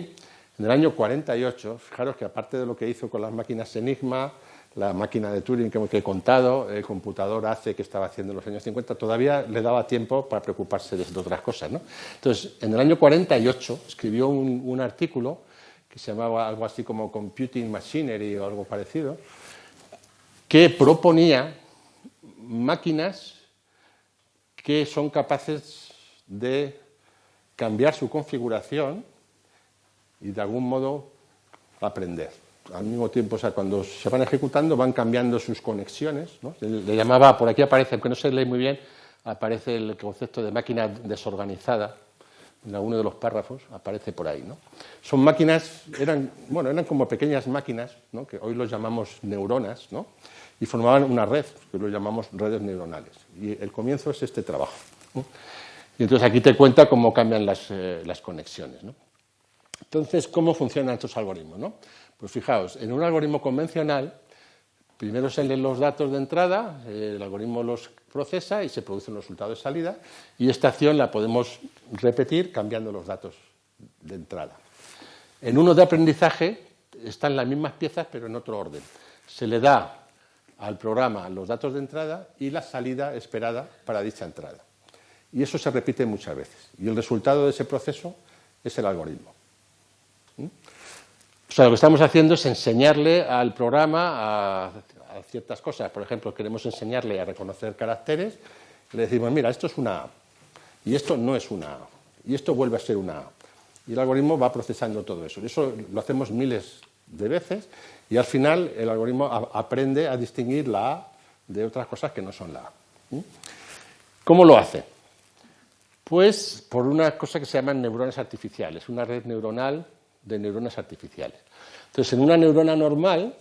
en el año 48, fijaros que aparte de lo que hizo con las máquinas Enigma, la máquina de Turing que he contado, el computador ACE que estaba haciendo en los años 50, todavía le daba tiempo para preocuparse de otras cosas, ¿no? Entonces, en el año 48 escribió un artículo que se llamaba algo así como Computing Machinery o algo parecido, que proponía máquinas que son capaces de cambiar su configuración y de algún modo aprender. Al mismo tiempo, o sea, cuando se van ejecutando van cambiando sus conexiones, ¿no? Le llamaba, por aquí aparece, aunque no se lee muy bien, aparece el concepto de máquina desorganizada, en alguno de los párrafos aparece por ahí, ¿no? Son máquinas, eran como pequeñas máquinas, ¿no? Que hoy los llamamos neuronas, ¿no? Y formaban una red, que lo llamamos redes neuronales. Y el comienzo es este trabajo, ¿no? Y entonces aquí te cuenta cómo cambian las conexiones, ¿no? Entonces, ¿cómo funcionan estos algoritmos, no? Pues fijaos, en un algoritmo convencional, primero se leen los datos de entrada, el algoritmo los procesa y se produce un resultado de salida, y esta acción la podemos repetir cambiando los datos de entrada. En uno de aprendizaje están las mismas piezas, pero en otro orden. Se le da al programa los datos de entrada y la salida esperada para dicha entrada. Y eso se repite muchas veces. Y el resultado de ese proceso es el algoritmo. O sea, lo que estamos haciendo es enseñarle al programa a ciertas cosas. Por ejemplo, queremos enseñarle a reconocer caracteres. Le decimos, mira, esto es una A, y esto no es una A, y esto vuelve a ser una A. Y el algoritmo va procesando todo eso. Eso lo hacemos miles de veces, y al final el algoritmo aprende a distinguir la A de otras cosas que no son la A. ¿Cómo lo hace? Pues por una cosa que se llaman neuronas artificiales, una red neuronal de neuronas artificiales. Entonces, en una neurona normal,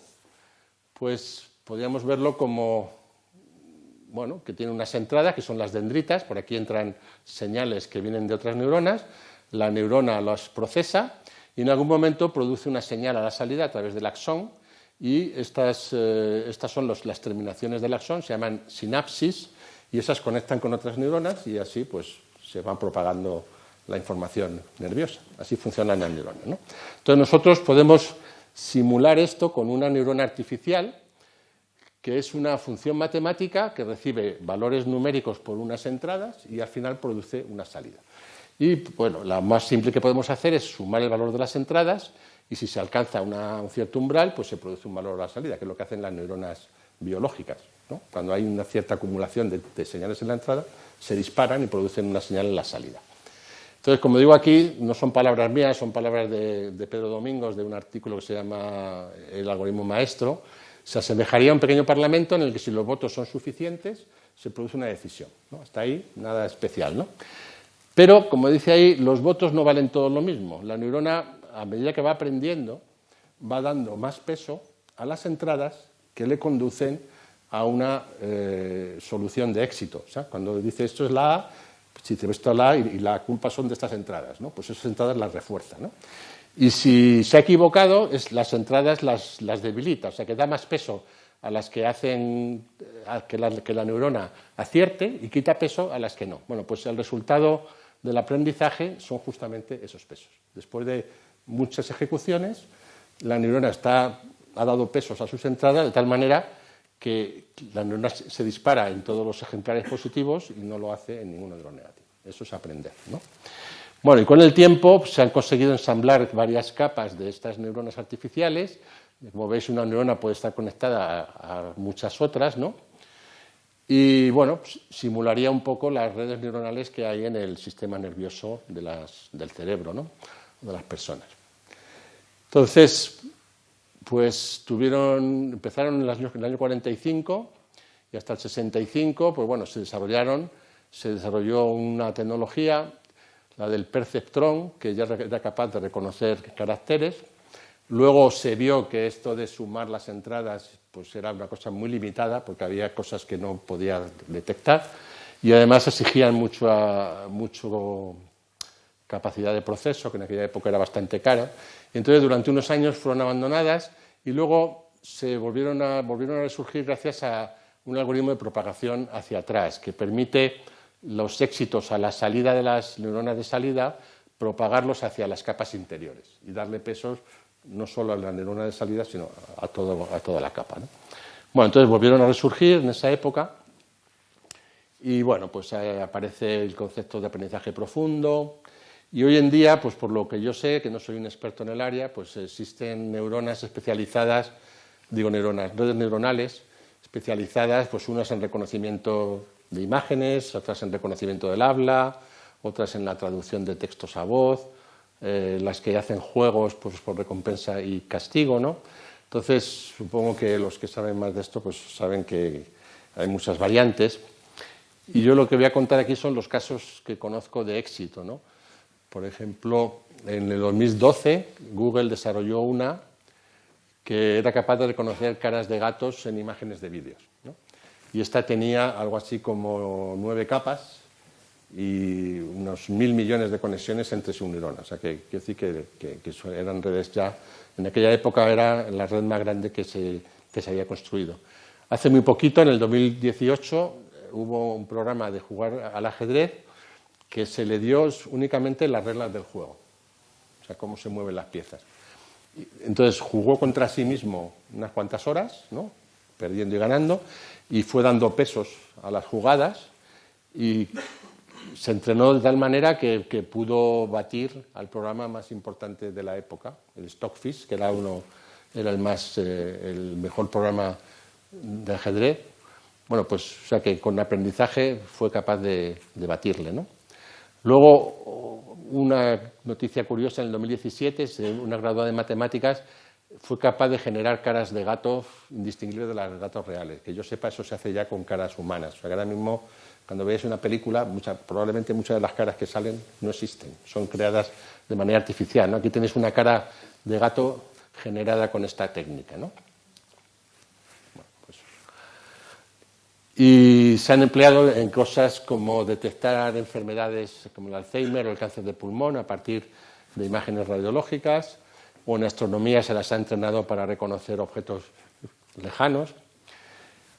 pues podríamos verlo como, bueno, que tiene unas entradas que son las dendritas, por aquí entran señales que vienen de otras neuronas, la neurona las procesa y en algún momento produce una señal a la salida a través del axón, y estas son las terminaciones del axón, se llaman sinapsis, y esas conectan con otras neuronas y así pues se van propagando la información nerviosa. Así funcionan las neuronas, ¿no? Entonces nosotros podemos simular esto con una neurona artificial, que es una función matemática que recibe valores numéricos por unas entradas y al final produce una salida. Y bueno, la más simple que podemos hacer es sumar el valor de las entradas, y si se alcanza un cierto umbral, pues se produce un valor a la salida, que es lo que hacen las neuronas biológicas, ¿no? Cuando hay una cierta acumulación de señales en la entrada, se disparan y producen una señal en la salida. Entonces, como digo aquí, no son palabras mías, son palabras de Pedro Domingos, de un artículo que se llama El algoritmo maestro. Se asemejaría a un pequeño parlamento en el que, si los votos son suficientes, se produce una decisión, ¿no? Hasta ahí nada especial, ¿no? Pero, como dice ahí, los votos no valen todos lo mismo. La neurona, a medida que va aprendiendo, va dando más peso a las entradas que le conducen a una solución de éxito. O sea, cuando dice esto es la A, si te ves toda la A y la culpa son de estas entradas, ¿no? Pues esas entradas las refuerza, ¿no? Y si se ha equivocado, las entradas las debilita, o sea que da más peso a las que hacen que la neurona acierte y quita peso a las que no. Bueno, pues el resultado del aprendizaje son justamente esos pesos. Después de muchas ejecuciones, la neurona ha dado pesos a sus entradas de tal manera que la neurona se dispara en todos los ejemplares positivos y no lo hace en ninguno de los negativos. Eso es aprender, ¿no? Bueno, y con el tiempo se han conseguido ensamblar varias capas de estas neuronas artificiales. Como veis, una neurona puede estar conectada a muchas otras, ¿no? Y bueno, simularía un poco las redes neuronales que hay en el sistema nervioso del cerebro, ¿no? De las personas. Entonces, pues empezaron en el año 45 y hasta el 65, pues bueno, se desarrolló una tecnología, la del perceptrón, que ya era capaz de reconocer caracteres. Luego se vio que esto de sumar las entradas pues era una cosa muy limitada porque había cosas que no podía detectar y además exigían mucho capacidad de proceso, que en aquella época era bastante cara. Y entonces durante unos años fueron abandonadas y luego se volvieron a resurgir gracias a un algoritmo de propagación hacia atrás que permite los éxitos a la salida de las neuronas de salida, propagarlos hacia las capas interiores y darle pesos no solo a la neurona de salida, sino a toda la capa, ¿no? Bueno, entonces volvieron a resurgir en esa época y bueno, pues aparece el concepto de aprendizaje profundo y hoy en día, pues por lo que yo sé, que no soy un experto en el área, pues existen neuronas especializadas, redes neuronales especializadas, pues unas en reconocimiento de imágenes, otras en reconocimiento del habla, otras en la traducción de textos a voz, las que hacen juegos pues, por recompensa y castigo, ¿no? Entonces, supongo que los que saben más de esto pues saben que hay muchas variantes. Y yo lo que voy a contar aquí son los casos que conozco de éxito, ¿no? Por ejemplo, en el 2012 Google desarrolló una que era capaz de reconocer caras de gatos en imágenes de vídeos, ¿no? Y esta tenía algo así como 9 capas y unos 1.000 millones de conexiones entre sus neuronas. O sea, quiero decir que eran redes ya... En aquella época era la red más grande que se había construido. Hace muy poquito, en el 2018, hubo un programa de jugar al ajedrez que se le dio únicamente las reglas del juego. O sea, cómo se mueven las piezas. Entonces jugó contra sí mismo unas cuantas horas, ¿no? Perdiendo y ganando, y fue dando pesos a las jugadas y se entrenó de tal manera que pudo batir al programa más importante de la época, el Stockfish, que era el mejor programa de ajedrez. Bueno, pues o sea que con aprendizaje fue capaz de batirle, ¿no? Luego, una noticia curiosa, en el 2017, una graduada de matemáticas fue capaz de generar caras de gatos indistinguibles de las de gatos reales. Que yo sepa, eso se hace ya con caras humanas. O sea, que ahora mismo, cuando veáis una película, probablemente muchas de las caras que salen no existen, son creadas de manera artificial, ¿no? Aquí tenéis una cara de gato generada con esta técnica, ¿no? Bueno, pues. Y se han empleado en cosas como detectar enfermedades como el Alzheimer o el cáncer de pulmón a partir de imágenes radiológicas, o en astronomía se las ha entrenado para reconocer objetos lejanos.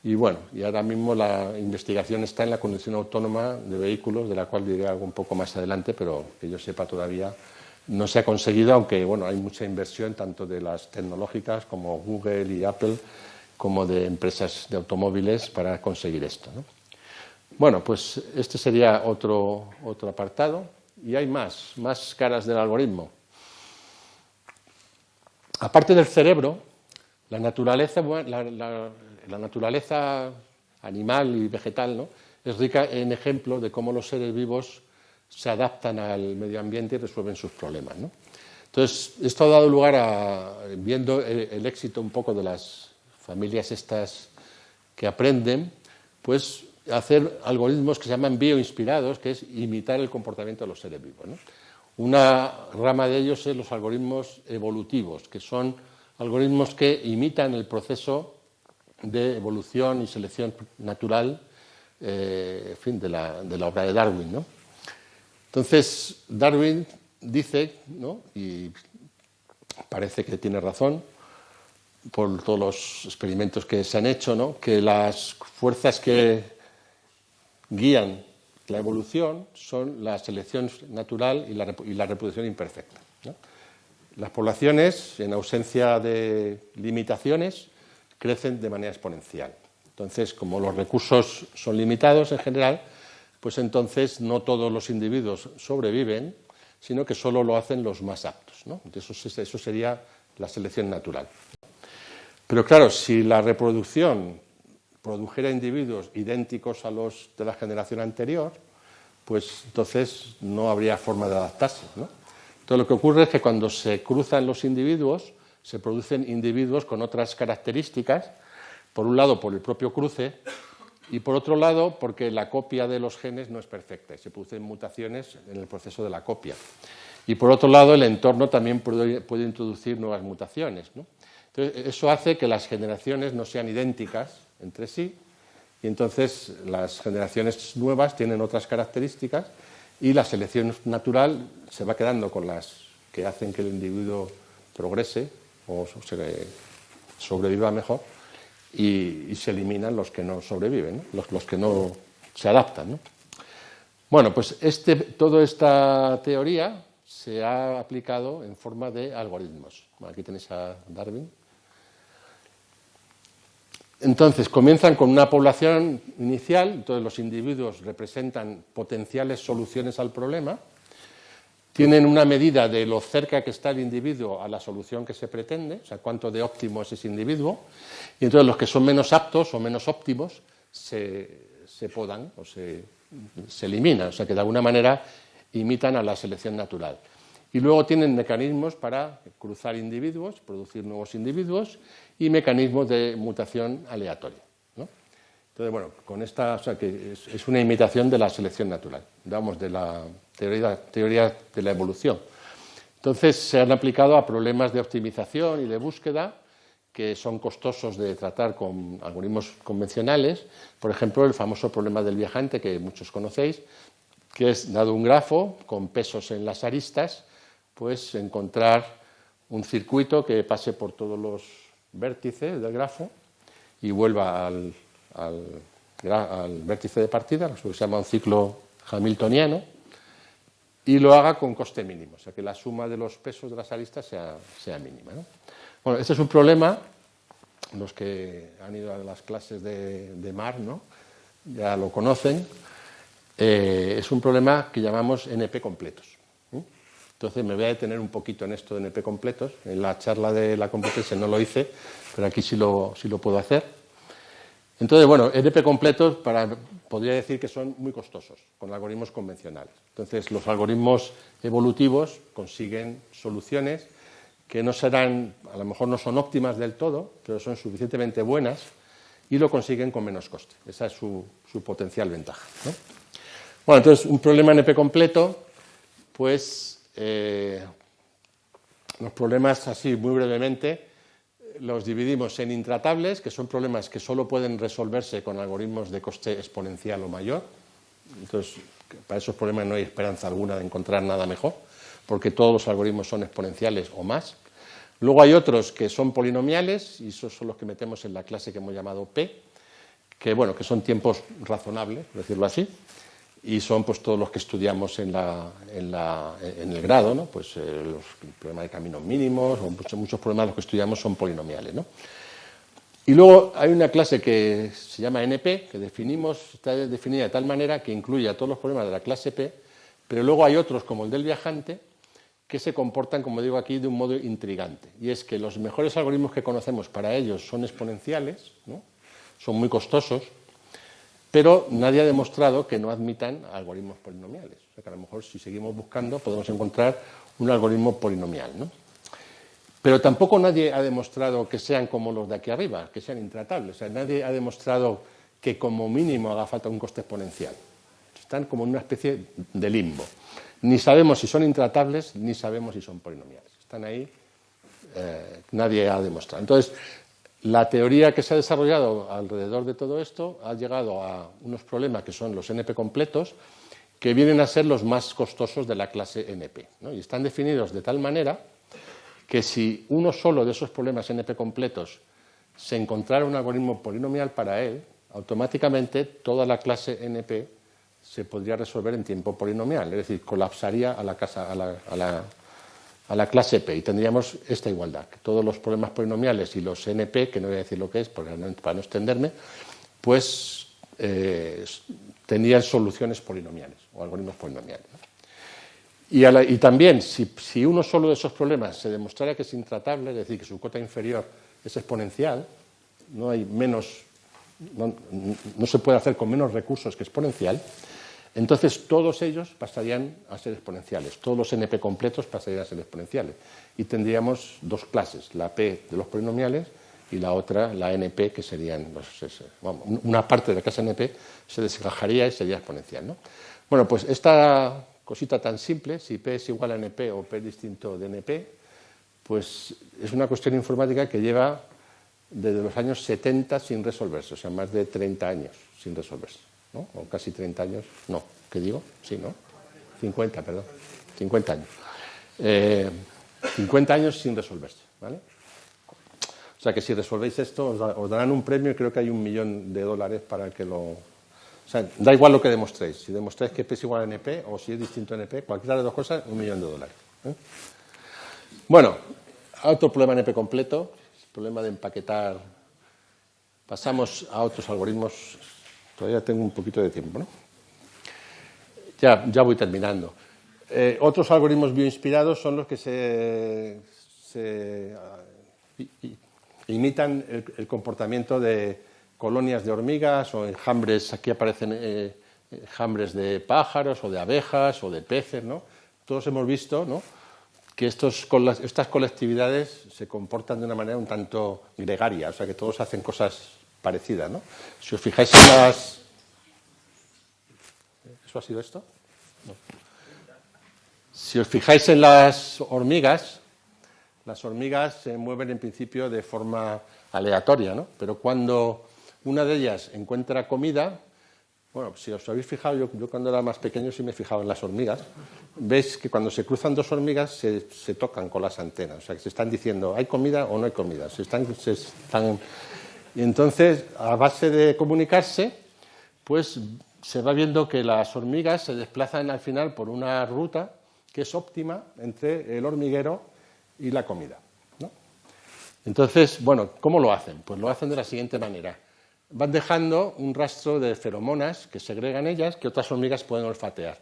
Y bueno, y ahora mismo la investigación está en la conducción autónoma de vehículos, de la cual diré algo un poco más adelante, pero que yo sepa todavía no se ha conseguido, aunque bueno, hay mucha inversión tanto de las tecnológicas como Google y Apple, como de empresas de automóviles para conseguir esto, ¿no? Bueno, pues este sería otro apartado. Y hay más caras del algoritmo. Aparte del cerebro, la naturaleza animal y vegetal, ¿no?, es rica en ejemplos de cómo los seres vivos se adaptan al medio ambiente y resuelven sus problemas, ¿no? Entonces, esto ha dado lugar viendo el éxito un poco de las familias estas que aprenden, pues hacer algoritmos que se llaman bioinspirados, que es imitar el comportamiento de los seres vivos, ¿no? Una rama de ellos es los algoritmos evolutivos, que son algoritmos que imitan el proceso de evolución y selección natural, en fin, de la obra de Darwin, ¿no? Entonces, Darwin dice, ¿no?, y parece que tiene razón, por todos los experimentos que se han hecho, ¿no?, que las fuerzas que guían la evolución son la selección natural y la reproducción imperfecta, ¿no? Las poblaciones, en ausencia de limitaciones, crecen de manera exponencial. Entonces, como los recursos son limitados en general, pues entonces no todos los individuos sobreviven, sino que solo lo hacen los más aptos, ¿no? Entonces, eso sería la selección natural. Pero claro, si la reproducción produjera individuos idénticos a los de la generación anterior, pues entonces no habría forma de adaptarse, ¿no? Entonces lo que ocurre es que cuando se cruzan los individuos, se producen individuos con otras características, por un lado por el propio cruce y por otro lado porque la copia de los genes no es perfecta y se producen mutaciones en el proceso de la copia. Y por otro lado el entorno también puede introducir nuevas mutaciones, ¿no? Entonces, eso hace que las generaciones no sean idénticas entre sí y entonces las generaciones nuevas tienen otras características y la selección natural se va quedando con las que hacen que el individuo progrese o sobreviva mejor y se eliminan los que no sobreviven, ¿no?, los que no se adaptan, ¿no? Bueno, pues toda esta teoría se ha aplicado en forma de algoritmos. Bueno, aquí tenéis a Darwin. Entonces, comienzan con una población inicial, entonces los individuos representan potenciales soluciones al problema, tienen una medida de lo cerca que está el individuo a la solución que se pretende, o sea, cuánto de óptimo es ese individuo, y entonces los que son menos aptos o menos óptimos se podan o se eliminan, o sea, que de alguna manera imitan a la selección natural. Y luego tienen mecanismos para cruzar individuos, producir nuevos individuos y mecanismos de mutación aleatoria, ¿no? Entonces, bueno, con esta, o sea, que es una imitación de la selección natural, digamos, de la teoría de la evolución. Entonces, se han aplicado a problemas de optimización y de búsqueda que son costosos de tratar con algoritmos convencionales. Por ejemplo, el famoso problema del viajante, que muchos conocéis, que es, dado un grafo con pesos en las aristas, pues encontrar un circuito que pase por todos los vértices del grafo y vuelva al vértice de partida, lo que se llama un ciclo hamiltoniano, y lo haga con coste mínimo, o sea que la suma de los pesos de las aristas sea mínima, ¿no? Bueno, este es un problema, los que han ido a las clases de MAR, ¿no?, ya lo conocen, es un problema que llamamos NP completos. Entonces me voy a detener un poquito en esto de NP completos. En la charla de la Complutense no lo hice, pero aquí sí lo puedo hacer. Entonces, bueno, NP completos podría decir que son muy costosos con algoritmos convencionales. Entonces, los algoritmos evolutivos consiguen soluciones que no serán, a lo mejor no son óptimas del todo, pero son suficientemente buenas y lo consiguen con menos coste. Esa es su potencial ventaja, ¿no? Bueno, entonces, un problema NP completo, pues los problemas, así muy brevemente, los dividimos en intratables, que son problemas que solo pueden resolverse con algoritmos de coste exponencial o mayor. Entonces, para esos problemas no hay esperanza alguna de encontrar nada mejor, porque todos los algoritmos son exponenciales o más. Luego hay otros que son polinomiales, y esos son los que metemos en la clase que hemos llamado P, que, bueno, que son tiempos razonables, por decirlo así, y son pues todos los que estudiamos en el grado, ¿no? Pues los problemas de caminos mínimos, o muchos problemas de los que estudiamos son polinomiales, ¿no? Y luego hay una clase que se llama NP, que está definida de tal manera que incluye a todos los problemas de la clase P, pero luego hay otros, como el del viajante, que se comportan, como digo aquí, de un modo intrigante. Y es que los mejores algoritmos que conocemos para ellos son exponenciales, ¿no? Son muy costosos, pero nadie ha demostrado que no admitan algoritmos polinomiales. O sea que a lo mejor si seguimos buscando podemos encontrar un algoritmo polinomial, ¿no? Pero tampoco nadie ha demostrado que sean como los de aquí arriba, que sean intratables. O sea, nadie ha demostrado que como mínimo haga falta un coste exponencial. Están como en una especie de limbo. Ni sabemos si son intratables, ni sabemos si son polinomiales. Están ahí, nadie ha demostrado. Entonces, la teoría que se ha desarrollado alrededor de todo esto ha llegado a unos problemas que son los NP completos, que vienen a ser los más costosos de la clase NP, ¿no? Y están definidos de tal manera que si uno solo de esos problemas NP completos se encontrara un algoritmo polinomial para él, automáticamente toda la clase NP se podría resolver en tiempo polinomial, es decir, colapsaría a la clase P y tendríamos esta igualdad, que todos los problemas polinomiales y los NP, que no voy a decir lo que es para no extenderme, pues tendrían soluciones polinomiales o algoritmos polinomiales, ¿no? Y también, si uno solo de esos problemas se demostrara que es intratable, es decir, que su cota inferior es exponencial, no se puede hacer con menos recursos que exponencial, entonces todos ellos pasarían a ser exponenciales, todos los NP completos pasarían a ser exponenciales. Y tendríamos dos clases, la P de los polinomiales y la otra, la NP, que serían, una parte de la clase NP se desencajaría y sería exponencial, ¿no? Bueno, pues esta cosita tan simple, si P es igual a NP o P es distinto de NP, pues es una cuestión informática que lleva desde los años 70 sin resolverse, o sea, más de 30 años sin resolverse, ¿no? O casi 30 años, no, ¿qué digo? Sí, ¿no? 50, perdón, 50 años. 50 años sin resolverse, ¿vale? O sea que si resolvéis esto os darán un premio y creo que hay $1.000.000 para que lo... O sea, da igual lo que demostréis. Si demostráis que P es igual a NP o si es distinto a NP, cualquiera de las dos cosas, $1.000.000. Bueno, otro problema NP completo, el problema de empaquetar. Pasamos a otros algoritmos. Todavía tengo un poquito de tiempo, ¿no? Ya voy terminando. Otros algoritmos bioinspirados son los que imitan el comportamiento de colonias de hormigas o enjambres. Aquí aparecen enjambres de pájaros o de abejas o de peces, ¿no? Todos hemos visto, ¿no?, que estas colectividades se comportan de una manera un tanto gregaria, o sea que todos hacen cosas parecidas, ¿no? Si os fijáis en las... ¿Eso ha sido esto? No. Si os fijáis en las hormigas se mueven en principio de forma aleatoria, ¿no? Pero cuando una de ellas encuentra comida, bueno, si os habéis fijado, yo cuando era más pequeño sí me fijaba en las hormigas, veis que cuando se cruzan dos hormigas se tocan con las antenas, o sea que se están diciendo, ¿hay comida o no hay comida? Y entonces, a base de comunicarse, pues se va viendo que las hormigas se desplazan al final por una ruta que es óptima entre el hormiguero y la comida, ¿no? Entonces, bueno, ¿cómo lo hacen? Pues lo hacen de la siguiente manera. Van dejando un rastro de feromonas que segregan ellas, que otras hormigas pueden olfatear.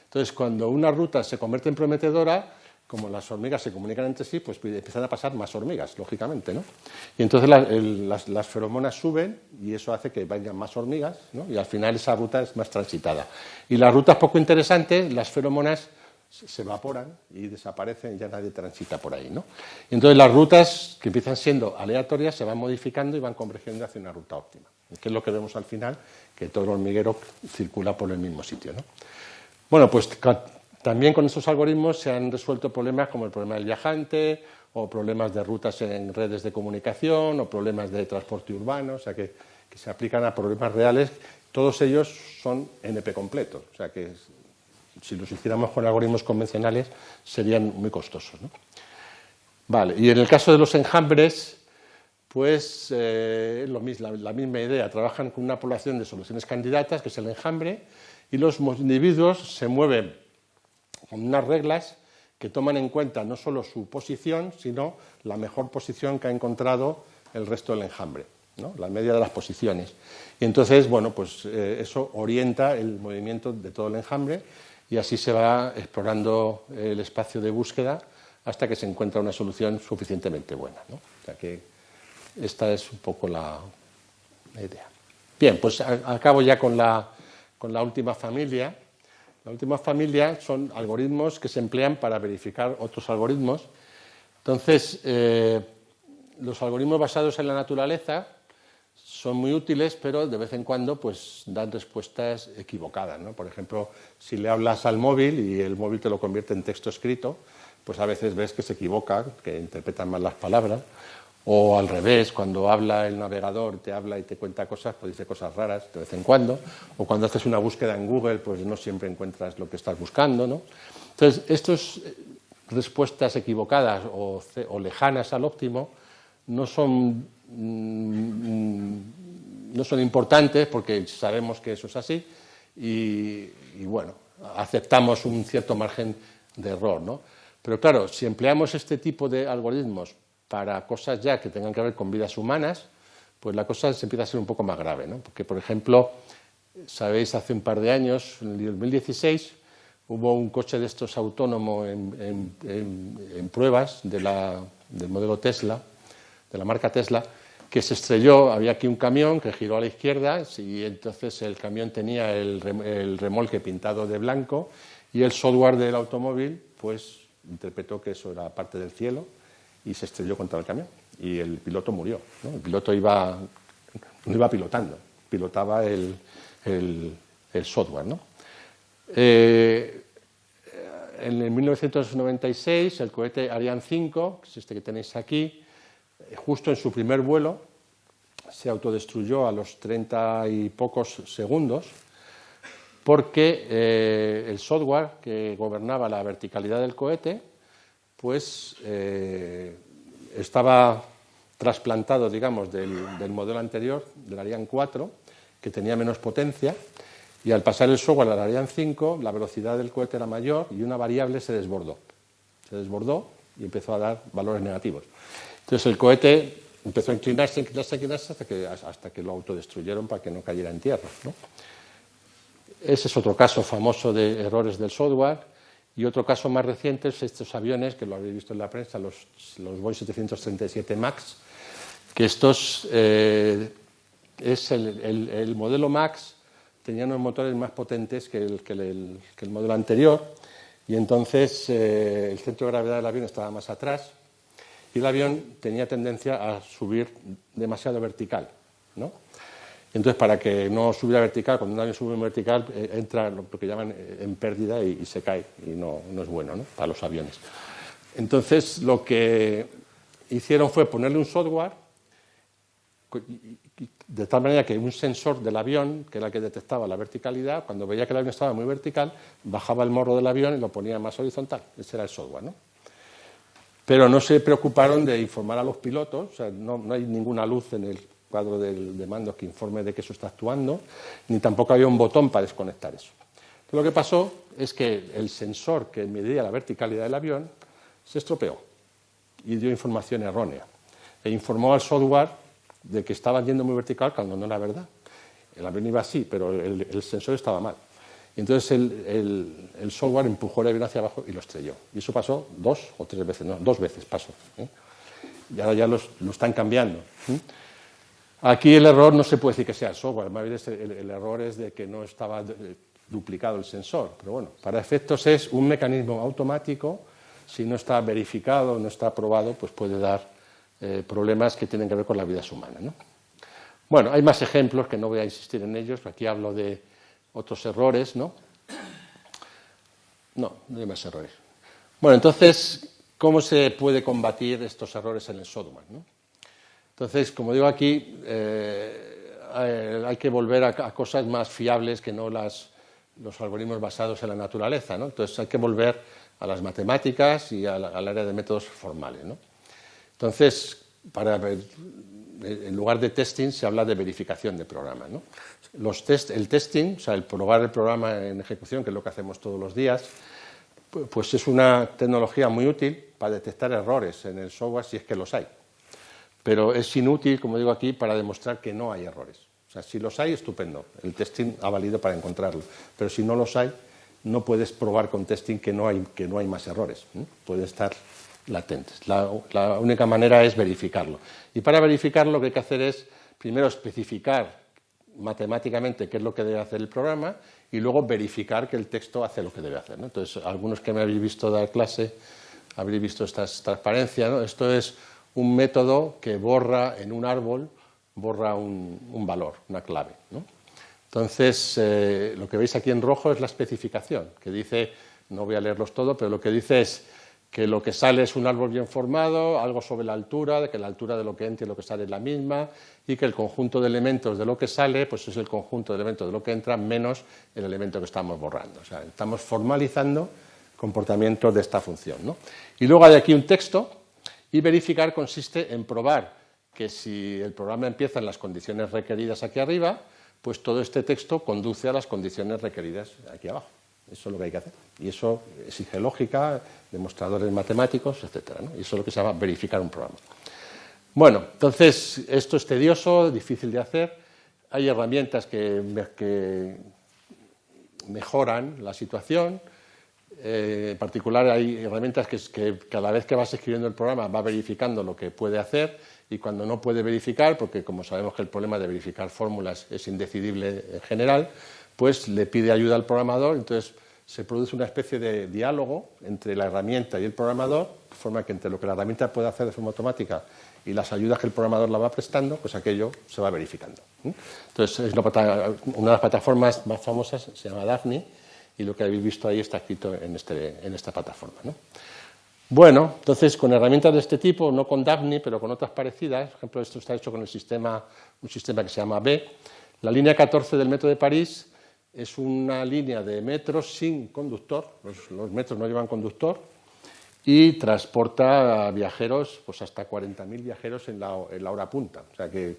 Entonces, cuando una ruta se convierte en prometedora, como las hormigas se comunican entre sí, pues empiezan a pasar más hormigas, lógicamente, ¿no? Y entonces las feromonas suben y eso hace que vayan más hormigas, ¿no? Y al final esa ruta es más transitada. Y las rutas poco interesantes, las feromonas se evaporan y desaparecen y ya nadie transita por ahí, ¿no? Y entonces las rutas que empiezan siendo aleatorias se van modificando y van convergiendo hacia una ruta óptima, que es lo que vemos al final, que todo el hormiguero circula por el mismo sitio, ¿no? Bueno, pues también con estos algoritmos se han resuelto problemas como el problema del viajante o problemas de rutas en redes de comunicación o problemas de transporte urbano, o sea que se aplican a problemas reales. Todos ellos son NP completos, o sea que si los hiciéramos con algoritmos convencionales serían muy costosos, ¿no? Vale, y en el caso de los enjambres, pues es la misma idea. Trabajan con una población de soluciones candidatas, que es el enjambre, y los individuos se mueven con unas reglas que toman en cuenta no solo su posición, sino la mejor posición que ha encontrado el resto del enjambre, ¿no? La media de las posiciones. Y entonces, bueno, pues eso orienta el movimiento de todo el enjambre y así se va explorando el espacio de búsqueda hasta que se encuentra una solución suficientemente buena, ¿no? O sea que esta es un poco la idea. Bien, pues acabo ya con la última familia. La última familia son algoritmos que se emplean para verificar otros algoritmos. Entonces, los algoritmos basados en la naturaleza son muy útiles, pero de vez en cuando pues, dan respuestas equivocadas, ¿no? Por ejemplo, si le hablas al móvil y el móvil te lo convierte en texto escrito, pues a veces ves que se equivoca, que interpretan mal las palabras. O al revés, cuando habla el navegador, te habla y te cuenta cosas, pues dice cosas raras de vez en cuando. O cuando haces una búsqueda en Google, pues no siempre encuentras lo que estás buscando, ¿no? Entonces, estos respuestas equivocadas o lejanas al óptimo no son importantes porque sabemos que eso es así y bueno, aceptamos un cierto margen de error, ¿no? Pero claro, si empleamos este tipo de algoritmos para cosas ya que tengan que ver con vidas humanas, pues la cosa se empieza a ser un poco más grave, ¿no? Porque, por ejemplo, sabéis, hace un par de años, en el 2016, hubo un coche de estos autónomo en pruebas del modelo Tesla, de la marca Tesla, que se estrelló. Había aquí un camión que giró a la izquierda y entonces el camión tenía el remolque pintado de blanco y el software del automóvil pues interpretó que eso era parte del cielo y se estrelló contra el camión y el piloto murió, ¿no? El piloto no iba pilotando, pilotaba el software, ¿no? En el 1996 el cohete Ariane 5, que es este que tenéis aquí, justo en su primer vuelo se autodestruyó a los 30 y pocos segundos porque el software que gobernaba la verticalidad del cohete pues estaba trasplantado, digamos, del modelo anterior, del Ariane 4, que tenía menos potencia, y al pasar el software al Ariane 5, la velocidad del cohete era mayor y una variable se desbordó. Se desbordó y empezó a dar valores negativos. Entonces el cohete empezó a inclinarse hasta que lo autodestruyeron para que no cayera en tierra, ¿no? Ese es otro caso famoso de errores del software. Y otro caso más reciente es estos aviones, que lo habéis visto en la prensa, los Boeing 737 MAX, que estos es el modelo MAX, tenía unos motores más potentes que el modelo anterior, y entonces el centro de gravedad del avión estaba más atrás, y el avión tenía tendencia a subir demasiado vertical, ¿no? Entonces, para que no subiera vertical, cuando un avión sube en vertical, entra lo que llaman en pérdida y se cae, y no es bueno, ¿no?, para los aviones. Entonces, lo que hicieron fue ponerle un software de tal manera que un sensor del avión, que era el que detectaba la verticalidad, cuando veía que el avión estaba muy vertical, bajaba el morro del avión y lo ponía más horizontal. Ese era el software, ¿no? Pero no se preocuparon de informar a los pilotos, o sea, no hay ninguna luz en el cuadro de mandos que informe de que eso está actuando, ni tampoco había un botón para desconectar eso. Entonces, lo que pasó es que el sensor que medía la verticalidad del avión se estropeó y dio información errónea. E informó al software de que estaba yendo muy vertical cuando no era verdad. El avión iba así, pero el sensor estaba mal. Y entonces el software empujó el avión hacia abajo y lo estrelló. Y eso pasó 2 o 3 veces, no, 2 veces pasó, ¿eh? Y ahora ya lo están cambiando, ¿eh? Aquí el error no se puede decir que sea el software, más bien el error es de que no estaba duplicado el sensor. Pero bueno, para efectos es un mecanismo automático. Si no está verificado, no está aprobado, pues puede dar problemas que tienen que ver con las vidas humanas, ¿no? Bueno, hay más ejemplos que no voy a insistir en ellos. Aquí hablo de otros errores, ¿no? No hay más errores. Bueno, entonces, ¿cómo se puede combatir estos errores en el software, ¿no? Entonces, como digo aquí, hay que volver a cosas más fiables que no los algoritmos basados en la naturaleza, ¿no? Entonces, hay que volver a las matemáticas y al área de métodos formales, ¿no? Entonces, en lugar de testing, se habla de verificación de programas, ¿no? El testing, o sea, el probar el programa en ejecución, que es lo que hacemos todos los días, pues es una tecnología muy útil para detectar errores en el software si es que los hay. Pero es inútil, como digo aquí, para demostrar que no hay errores. O sea, si los hay, estupendo. El testing ha valido para encontrarlos. Pero si no los hay, no puedes probar con testing que no hay más errores, ¿eh? Pueden estar latentes. La única manera es verificarlo. Y para verificarlo, lo que hay que hacer es, primero, especificar matemáticamente qué es lo que debe hacer el programa y luego verificar que el texto hace lo que debe hacer, ¿no? Entonces, algunos que me habéis visto dar clase, habréis visto estas transparencias, ¿no? Esto es un método que borra en un árbol, borra un valor, una clave, ¿no? Entonces, lo que veis aquí en rojo es la especificación, que dice, no voy a leerlos todo, pero lo que dice es que lo que sale es un árbol bien formado, algo sobre la altura, de que la altura de lo que entra y lo que sale es la misma, y que el conjunto de elementos de lo que sale pues es el conjunto de elementos de lo que entra menos el elemento que estamos borrando. O sea, estamos formalizando comportamiento de esta función, ¿no? Y luego hay aquí un texto, y verificar consiste en probar que si el programa empieza en las condiciones requeridas aquí arriba, pues todo este texto conduce a las condiciones requeridas aquí abajo. Eso es lo que hay que hacer. Y eso exige lógica, demostradores matemáticos, etcétera, ¿no? Y eso es lo que se llama verificar un programa. Bueno, entonces esto es tedioso, difícil de hacer. Hay herramientas que mejoran la situación. En particular hay herramientas que cada vez que vas escribiendo el programa va verificando lo que puede hacer, y cuando no puede verificar, porque como sabemos que el problema de verificar fórmulas es indecidible en general, pues le pide ayuda al programador. Entonces se produce una especie de diálogo entre la herramienta y el programador, de forma que entre lo que la herramienta puede hacer de forma automática y las ayudas que el programador la va prestando, pues aquello se va verificando. Entonces, una de las plataformas más famosas se llama Daphne, y lo que habéis visto ahí está escrito en esta plataforma, ¿no? Bueno, entonces con herramientas de este tipo, no con Daphne, pero con otras parecidas, por ejemplo, esto está hecho con un sistema que se llama B. La línea 14 del metro de París es una línea de metros sin conductor, los metros no llevan conductor, y transporta a viajeros, pues hasta 40.000 viajeros en la hora punta. O sea que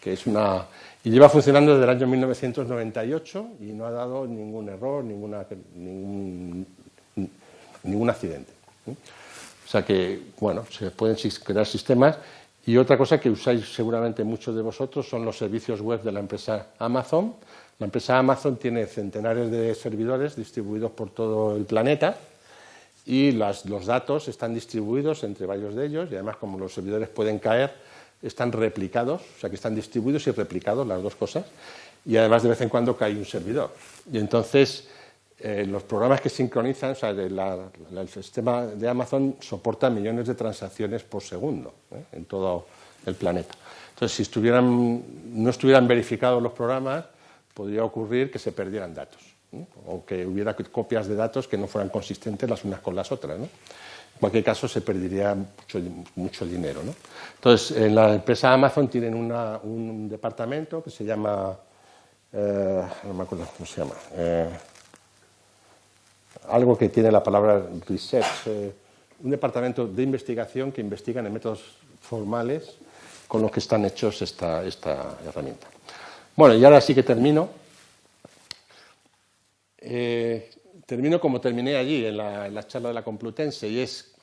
es una... Y lleva funcionando desde el año 1998 y no ha dado ningún error, ningún accidente. O sea que, bueno, se pueden crear sistemas. Y otra cosa que usáis seguramente muchos de vosotros son los servicios web de la empresa Amazon. La empresa Amazon tiene centenares de servidores distribuidos por todo el planeta, y los datos están distribuidos entre varios de ellos, y además, como los servidores pueden caer, están replicados, o sea que están distribuidos y replicados, las dos cosas, y además de vez en cuando cae un servidor. Y entonces los programas que sincronizan, o sea, el sistema de Amazon soporta millones de transacciones por segundo, en todo el planeta. Entonces, si no estuvieran verificados los programas, podría ocurrir que se perdieran datos, ¿no? O que hubiera copias de datos que no fueran consistentes las unas con las otras, ¿no? En cualquier caso, se perdería mucho dinero, ¿no? Entonces, en la empresa Amazon tienen un departamento que se llama, no me acuerdo cómo se llama, algo que tiene la palabra research, un departamento de investigación que investigan en métodos formales con los que están hechos esta herramienta. Bueno, y ahora sí que termino. Termino como terminé allí, en la charla de la Complutense, y es,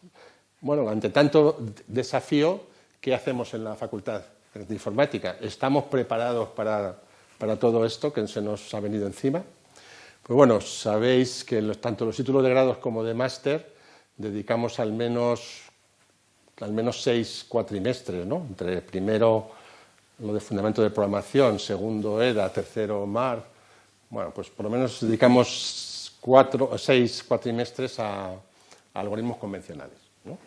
bueno, ante tanto desafío, ¿qué hacemos en la Facultad de Informática? ¿Estamos preparados para todo esto que se nos ha venido encima? Pues bueno, sabéis que tanto los títulos de grados como de máster dedicamos al menos 6 cuatrimestres, ¿no? Entre primero lo de fundamento de programación, segundo EDA, tercero MAR. Bueno, pues por lo menos dedicamos 6 cuatrimestres a algoritmos convencionales, ¿no?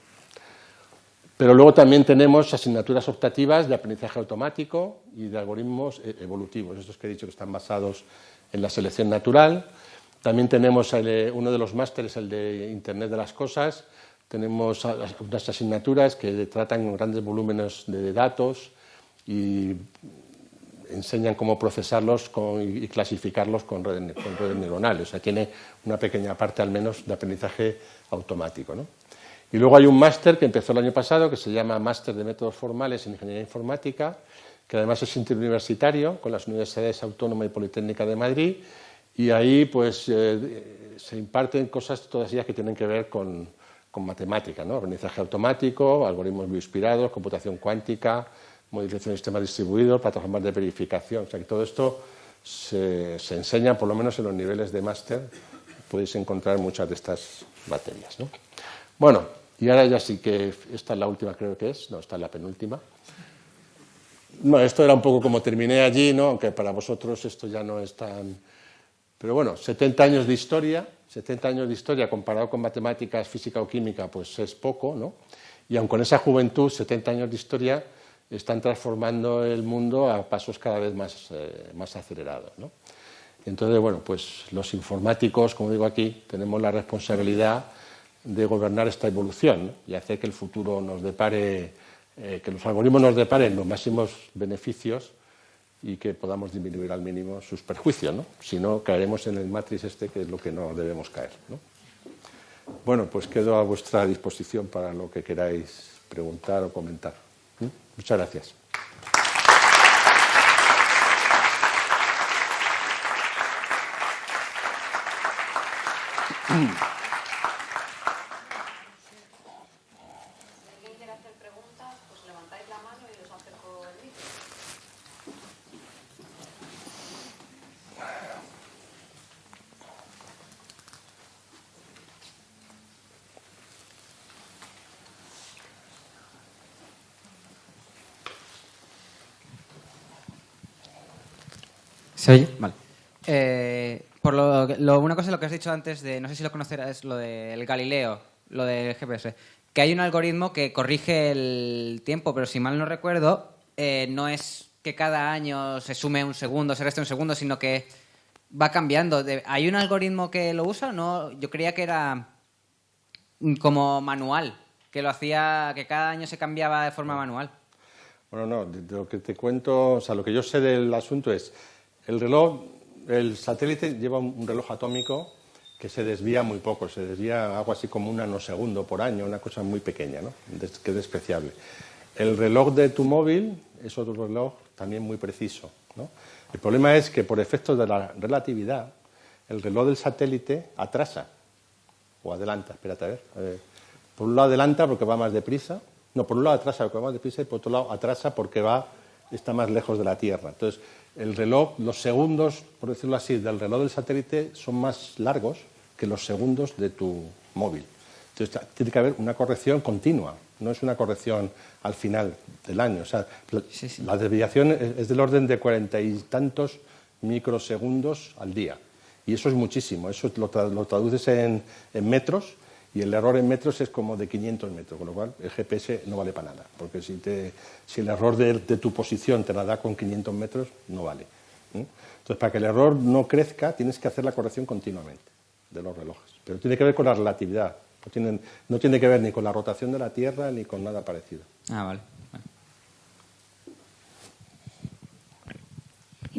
Pero luego también tenemos asignaturas optativas de aprendizaje automático y de algoritmos evolutivos, estos que he dicho que están basados en la selección natural. También tenemos uno de los másteres, el de Internet de las Cosas. Tenemos unas asignaturas que tratan grandes volúmenes de datos y enseñan cómo procesarlos y clasificarlos con redes neuronales. O sea, tiene una pequeña parte al menos de aprendizaje automático, ¿no? Y luego hay un máster que empezó el año pasado que se llama Máster de Métodos Formales en Ingeniería Informática, que además es interuniversitario con las Universidades Autónoma y Politécnica de Madrid, y ahí pues se imparten cosas todas ellas que tienen que ver con matemática, ¿no? Aprendizaje automático, algoritmos bioinspirados, computación cuántica, modificación de sistemas distribuidos, plataformas de verificación. O sea que todo esto se enseña, por lo menos en los niveles de máster, podéis encontrar muchas de estas materias, ¿no? Bueno, y ahora ya sí que esta es la última, creo que es, no, esta es la penúltima. No, esto era un poco como terminé allí, ¿no? Aunque para vosotros esto ya no es tan... Pero bueno, 70 años de historia comparado con matemáticas, física o química, pues es poco, ¿no? Y aun con esa juventud, 70 años de historia están transformando el mundo a pasos cada vez más acelerados, ¿no? Entonces, bueno, pues los informáticos, como digo aquí, tenemos la responsabilidad de gobernar esta evolución, ¿no? Y hacer que el futuro nos depare, que los algoritmos nos deparen los máximos beneficios y que podamos disminuir al mínimo sus perjuicios, ¿no? Si no, caeremos en el matrix que es lo que no debemos caer, ¿no? Bueno, pues quedo a vuestra disposición para lo que queráis preguntar o comentar. Muchas gracias. ¿Se oye? Vale. Una cosa de lo que has dicho antes, no sé si lo conocerás, lo del Galileo, lo del GPS, que hay un algoritmo que corrige el tiempo, pero si mal no recuerdo, no es que cada año se sume un segundo, se reste un segundo, sino que va cambiando. ¿Hay un algoritmo que lo usa o no? Yo creía que era como manual, que lo hacía, que cada año se cambiaba de forma manual. Bueno, no, de lo que te cuento, o sea, lo que yo sé del asunto es, el reloj, el satélite lleva un reloj atómico que se desvía muy poco, se desvía algo así como un nanosegundo por año, una cosa muy pequeña, ¿no? Que es despreciable. El reloj de tu móvil es otro reloj también muy preciso, ¿no? El problema es que por efectos de la relatividad, el reloj del satélite atrasa o adelanta, espérate a ver. Por un lado adelanta porque va más deprisa, no, por un lado atrasa porque va más deprisa y por otro lado atrasa porque está más lejos de la Tierra. Entonces, el reloj, los segundos, por decirlo así, del reloj del satélite son más largos que los segundos de tu móvil. Entonces, tiene que haber una corrección continua, no es una corrección al final del año. O sea, la desviación es del orden de 40 y tantos microsegundos al día. Y eso es muchísimo. Eso lo traduces en metros y el error en metros es como de 500 metros, con lo cual el GPS no vale para nada, porque si el error de tu posición te la da con 500 metros, no vale. Entonces, para que el error no crezca, tienes que hacer la corrección continuamente de los relojes. Pero tiene que ver con la relatividad, no tiene que ver ni con la rotación de la Tierra ni con nada parecido. Ah, vale.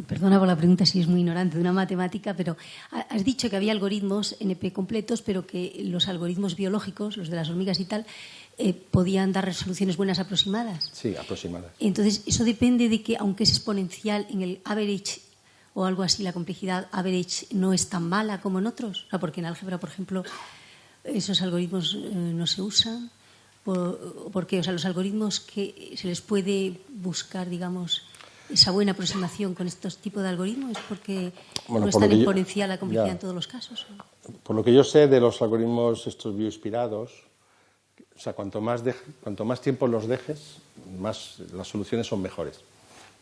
Perdona por la pregunta si es muy ignorante de una matemática, pero has dicho que había algoritmos NP completos, pero que los algoritmos biológicos, los de las hormigas y tal, podían dar resoluciones buenas aproximadas. Sí, aproximadas. Entonces, eso depende de que, aunque es exponencial, en el average o algo así, la complejidad average no es tan mala como en otros. O sea, porque en álgebra, por ejemplo, esos algoritmos no se usan. Porque, o sea, los algoritmos que se les puede buscar, digamos, esa buena aproximación con estos tipos de algoritmos es porque no es tan exponencial la complejidad en todos los casos. Por lo que yo sé de los algoritmos estos bioinspirados, o sea, cuanto más tiempo los dejes, más las soluciones son mejores.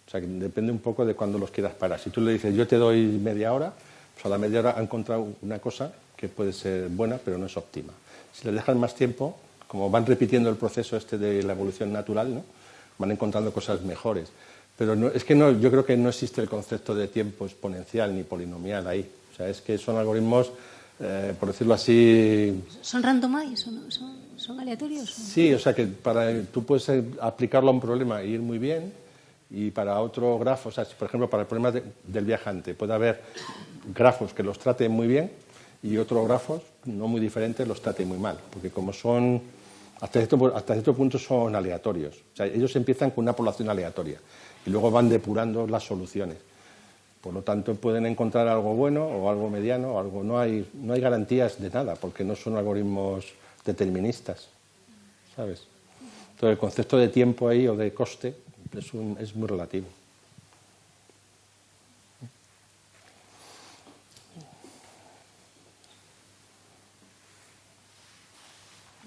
O sea, que depende un poco de cuándo los quieras parar. Si tú le dices, yo te doy media hora, pues a la media hora ha encontrado una cosa que puede ser buena, pero no es óptima. Si le dejas más tiempo, como van repitiendo el proceso este de la evolución natural, ¿no? Van encontrando cosas mejores. Pero yo creo que no existe el concepto de tiempo exponencial ni polinomial ahí. O sea, es que son algoritmos, por decirlo así... ¿Son randomized o no? ¿Son aleatorios? Sí, o sea, que tú puedes aplicarlo a un problema e ir muy bien, y para otro grafo, o sea, por ejemplo, para el problema del viajante, puede haber grafos que los traten muy bien y otros grafos no muy diferentes los traten muy mal, porque como son, hasta cierto punto son aleatorios. O sea, ellos empiezan con una población aleatoria y luego van depurando las soluciones. Por lo tanto, pueden encontrar algo bueno o algo mediano, o algo. No hay garantías de nada, porque no son algoritmos deterministas, ¿sabes? Entonces, el concepto de tiempo ahí o de coste es muy relativo.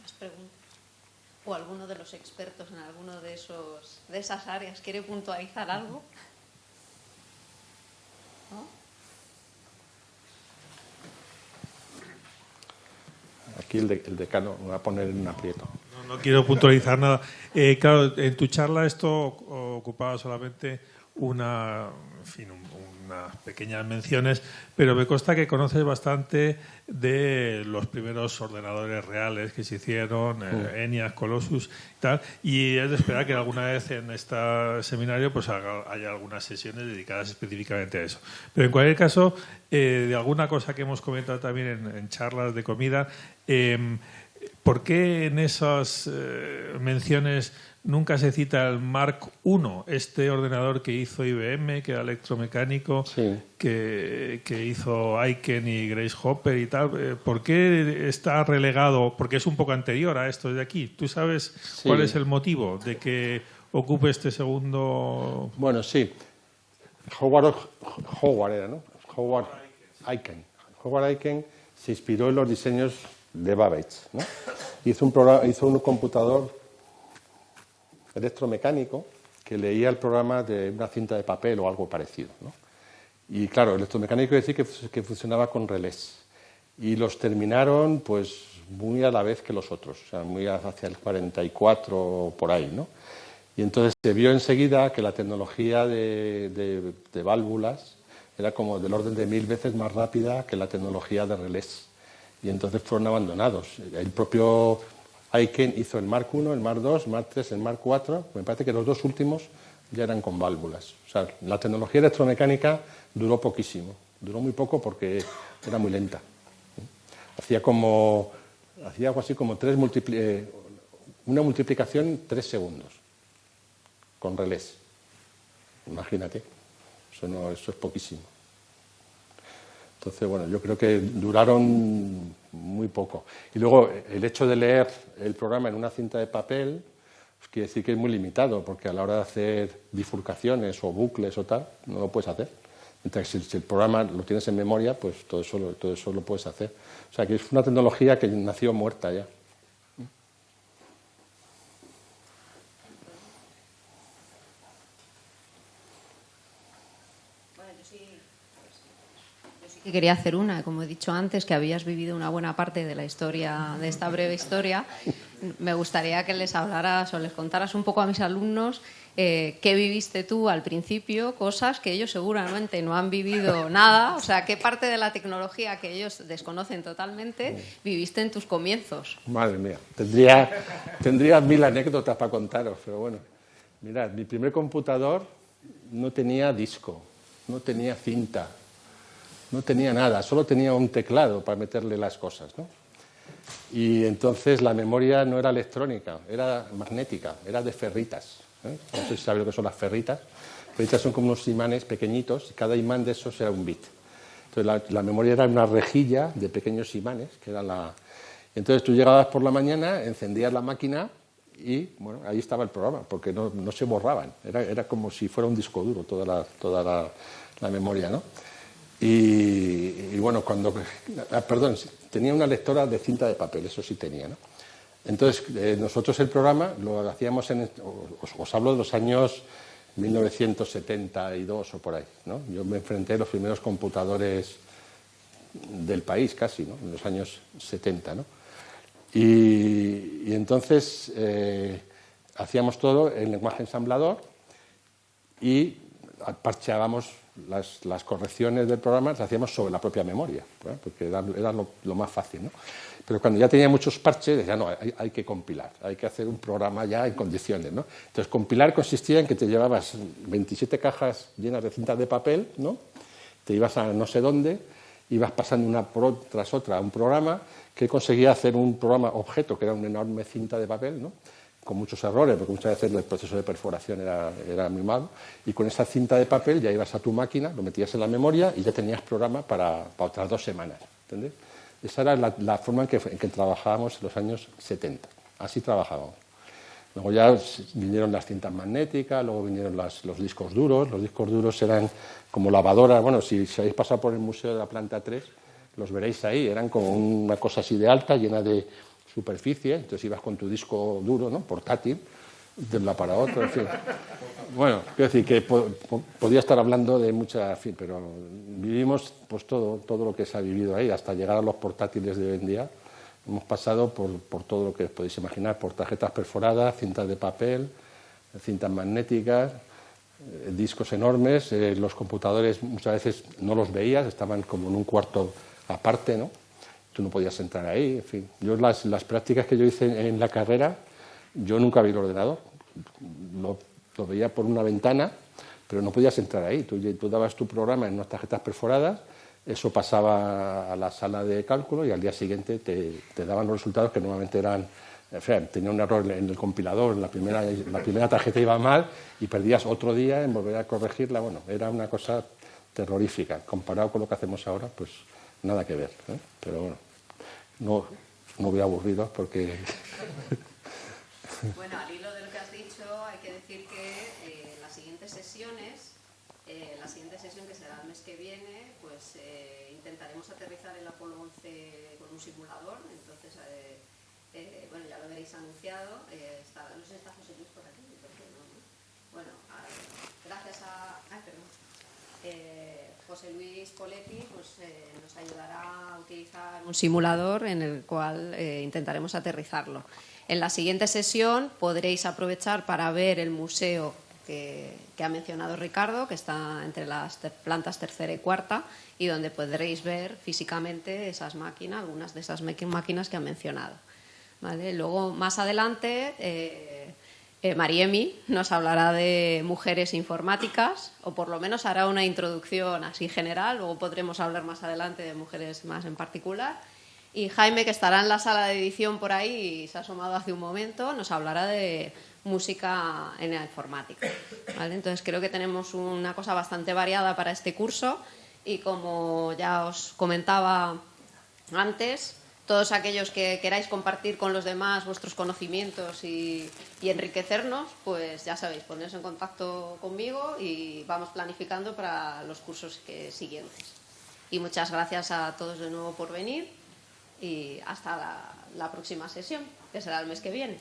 ¿Más preguntas? ¿O alguno de los expertos en alguno de esas áreas quiere puntualizar algo? ¿No? Aquí el decano me va a poner en un aprieto. No quiero puntualizar nada. Claro, en tu charla esto ocupaba solamente unas pequeñas menciones, pero me consta que conoces bastante de los primeros ordenadores reales que se hicieron, ENIAC, Colossus y tal, y es de esperar que alguna vez en este seminario pues haya algunas sesiones dedicadas específicamente a eso. Pero en cualquier caso, de alguna cosa que hemos comentado también en charlas de comida, ¿por qué en esas menciones nunca se cita el Mark I, este ordenador que hizo IBM, que era electromecánico, Sí. que hizo Aiken y Grace Hopper y tal? ¿Por qué está relegado? Porque es un poco anterior a esto de aquí. ¿Tú sabes cuál es el motivo de que ocupe este segundo? Bueno, sí. Howard era, ¿no? Howard Aiken. Howard Aiken se inspiró en los diseños de Babbage, ¿no? Hizo un computador electromecánico que leía el programa de una cinta de papel o algo parecido, ¿no? Y claro, el electromecánico quiere decir que funcionaba con relés. Y los terminaron pues muy a la vez que los otros, o sea, muy hacia el 44 o por ahí, ¿no? Y entonces se vio enseguida que la tecnología de válvulas era como del orden de 1000 veces más rápida que la tecnología de relés. Y entonces fueron abandonados. El propio Aiken hizo el Mark I, el Mark II, el Mark III, el Mark IV. Me parece que los dos últimos ya eran con válvulas. O sea, la tecnología electromecánica duró poquísimo. Duró muy poco porque era muy lenta. Hacía algo así como una multiplicación 3 segundos con relés. Imagínate. Eso es poquísimo. Entonces, bueno, yo creo que duraron muy poco. Y luego, el hecho de leer el programa en una cinta de papel, pues quiere decir que es muy limitado, porque a la hora de hacer bifurcaciones o bucles o tal, no lo puedes hacer. Mientras que si el programa lo tienes en memoria, pues todo eso lo puedes hacer. O sea, que es una tecnología que nació muerta ya. Y quería hacer una, como he dicho antes, que habías vivido una buena parte de la historia, de esta breve historia. Me gustaría que les hablaras o les contaras un poco a mis alumnos qué viviste tú al principio, cosas que ellos seguramente no han vivido nada, o sea, qué parte de la tecnología que ellos desconocen totalmente viviste en tus comienzos. Madre mía, tendría 1000 anécdotas para contaros, pero bueno. Mirad, mi primer computador no tenía disco, no tenía cinta. No tenía nada, solo tenía un teclado para meterle las cosas, ¿no? Y entonces la memoria no era electrónica, era magnética, era de ferritas, ¿eh? No sé si sabéis lo que son las ferritas. Ferritas son como unos imanes pequeñitos y cada imán de esos era un bit. Entonces la memoria era una rejilla de pequeños imanes, que era la... Entonces tú llegabas por la mañana, encendías la máquina y bueno, ahí estaba el programa, porque no se borraban. Era como si fuera un disco duro toda la memoria, ¿no? Y bueno, tenía una lectora de cinta de papel, eso sí tenía, ¿no? Entonces, nosotros el programa lo hacíamos os hablo de los años 1972 o por ahí, ¿no? Yo me enfrenté a los primeros computadores del país casi, ¿no? En los años 70, ¿no? Y entonces hacíamos todo en lenguaje ensamblador y parcheábamos las correcciones del programa, las hacíamos sobre la propia memoria, ¿no? Porque era lo más fácil, ¿no? Pero cuando ya tenía muchos parches, decía, no, hay que compilar, hay que hacer un programa ya en condiciones, ¿no? Entonces, compilar consistía en que te llevabas 27 cajas llenas de cintas de papel, ¿no? Te ibas a no sé dónde, ibas pasando una tras otra a un programa que conseguía hacer un programa objeto, que era una enorme cinta de papel, ¿no? Con muchos errores, porque muchas veces el proceso de perforación era muy malo, y con esa cinta de papel ya ibas a tu máquina, lo metías en la memoria y ya tenías programa para otras 2 semanas, ¿entendés? Esa era la forma en que trabajábamos en los años 70, así trabajábamos. Luego ya vinieron las cintas magnéticas, luego vinieron los discos duros eran como lavadoras, bueno, si habéis pasado por el Museo de la Planta 3, los veréis ahí, eran como una cosa así de alta, llena de superficie, entonces ibas con tu disco duro, ¿no? Portátil, de un lado para otro, en fin. Bueno, quiero decir que podía estar hablando de mucha, en fin, pero vivimos pues todo lo que se ha vivido ahí, hasta llegar a los portátiles de hoy en día. Hemos pasado por todo lo que podéis imaginar, por tarjetas perforadas, cintas de papel, cintas magnéticas, discos enormes, los computadores muchas veces no los veías, estaban como en un cuarto aparte, ¿no? Tú no podías entrar ahí, en fin. Yo las prácticas que yo hice en la carrera, yo nunca vi el ordenador, lo veía por una ventana, pero no podías entrar ahí. Tú dabas tu programa en unas tarjetas perforadas, eso pasaba a la sala de cálculo y al día siguiente te daban los resultados que normalmente eran, o sea, tenía un error en el compilador, la primera tarjeta iba mal y perdías otro día en volver a corregirla. Bueno, era una cosa terrorífica. Comparado con lo que hacemos ahora, pues nada que ver, ¿eh? Pero bueno, no voy aburrido porque... Bueno, al hilo de lo que has dicho, hay que decir que las siguientes sesiones, la siguiente sesión que será el mes que viene, pues intentaremos aterrizar el Apolo 11 con un simulador. Entonces, bueno, ya lo veréis anunciado. No sé si está José Luis por aquí, ¿por qué no? Bueno, gracias a... José Luis Poletti pues, nos ayudará a utilizar un simulador en el cual intentaremos aterrizarlo. En la siguiente sesión podréis aprovechar para ver el museo que ha mencionado Ricardo, que está entre las plantas tercera y cuarta, y donde podréis ver físicamente esas máquinas, algunas de esas máquinas que ha mencionado. ¿Vale? Luego, más adelante, Mariemi nos hablará de mujeres informáticas, o por lo menos hará una introducción así general, luego podremos hablar más adelante de mujeres más en particular. Y Jaime, que estará en la sala de edición por ahí y se ha asomado hace un momento, nos hablará de música en la informática. ¿Vale? Entonces creo que tenemos una cosa bastante variada para este curso y como ya os comentaba antes, todos aquellos que queráis compartir con los demás vuestros conocimientos y enriquecernos, pues ya sabéis, poneros en contacto conmigo y vamos planificando para los cursos siguientes. Y muchas gracias a todos de nuevo por venir y hasta la próxima sesión, que será el mes que viene.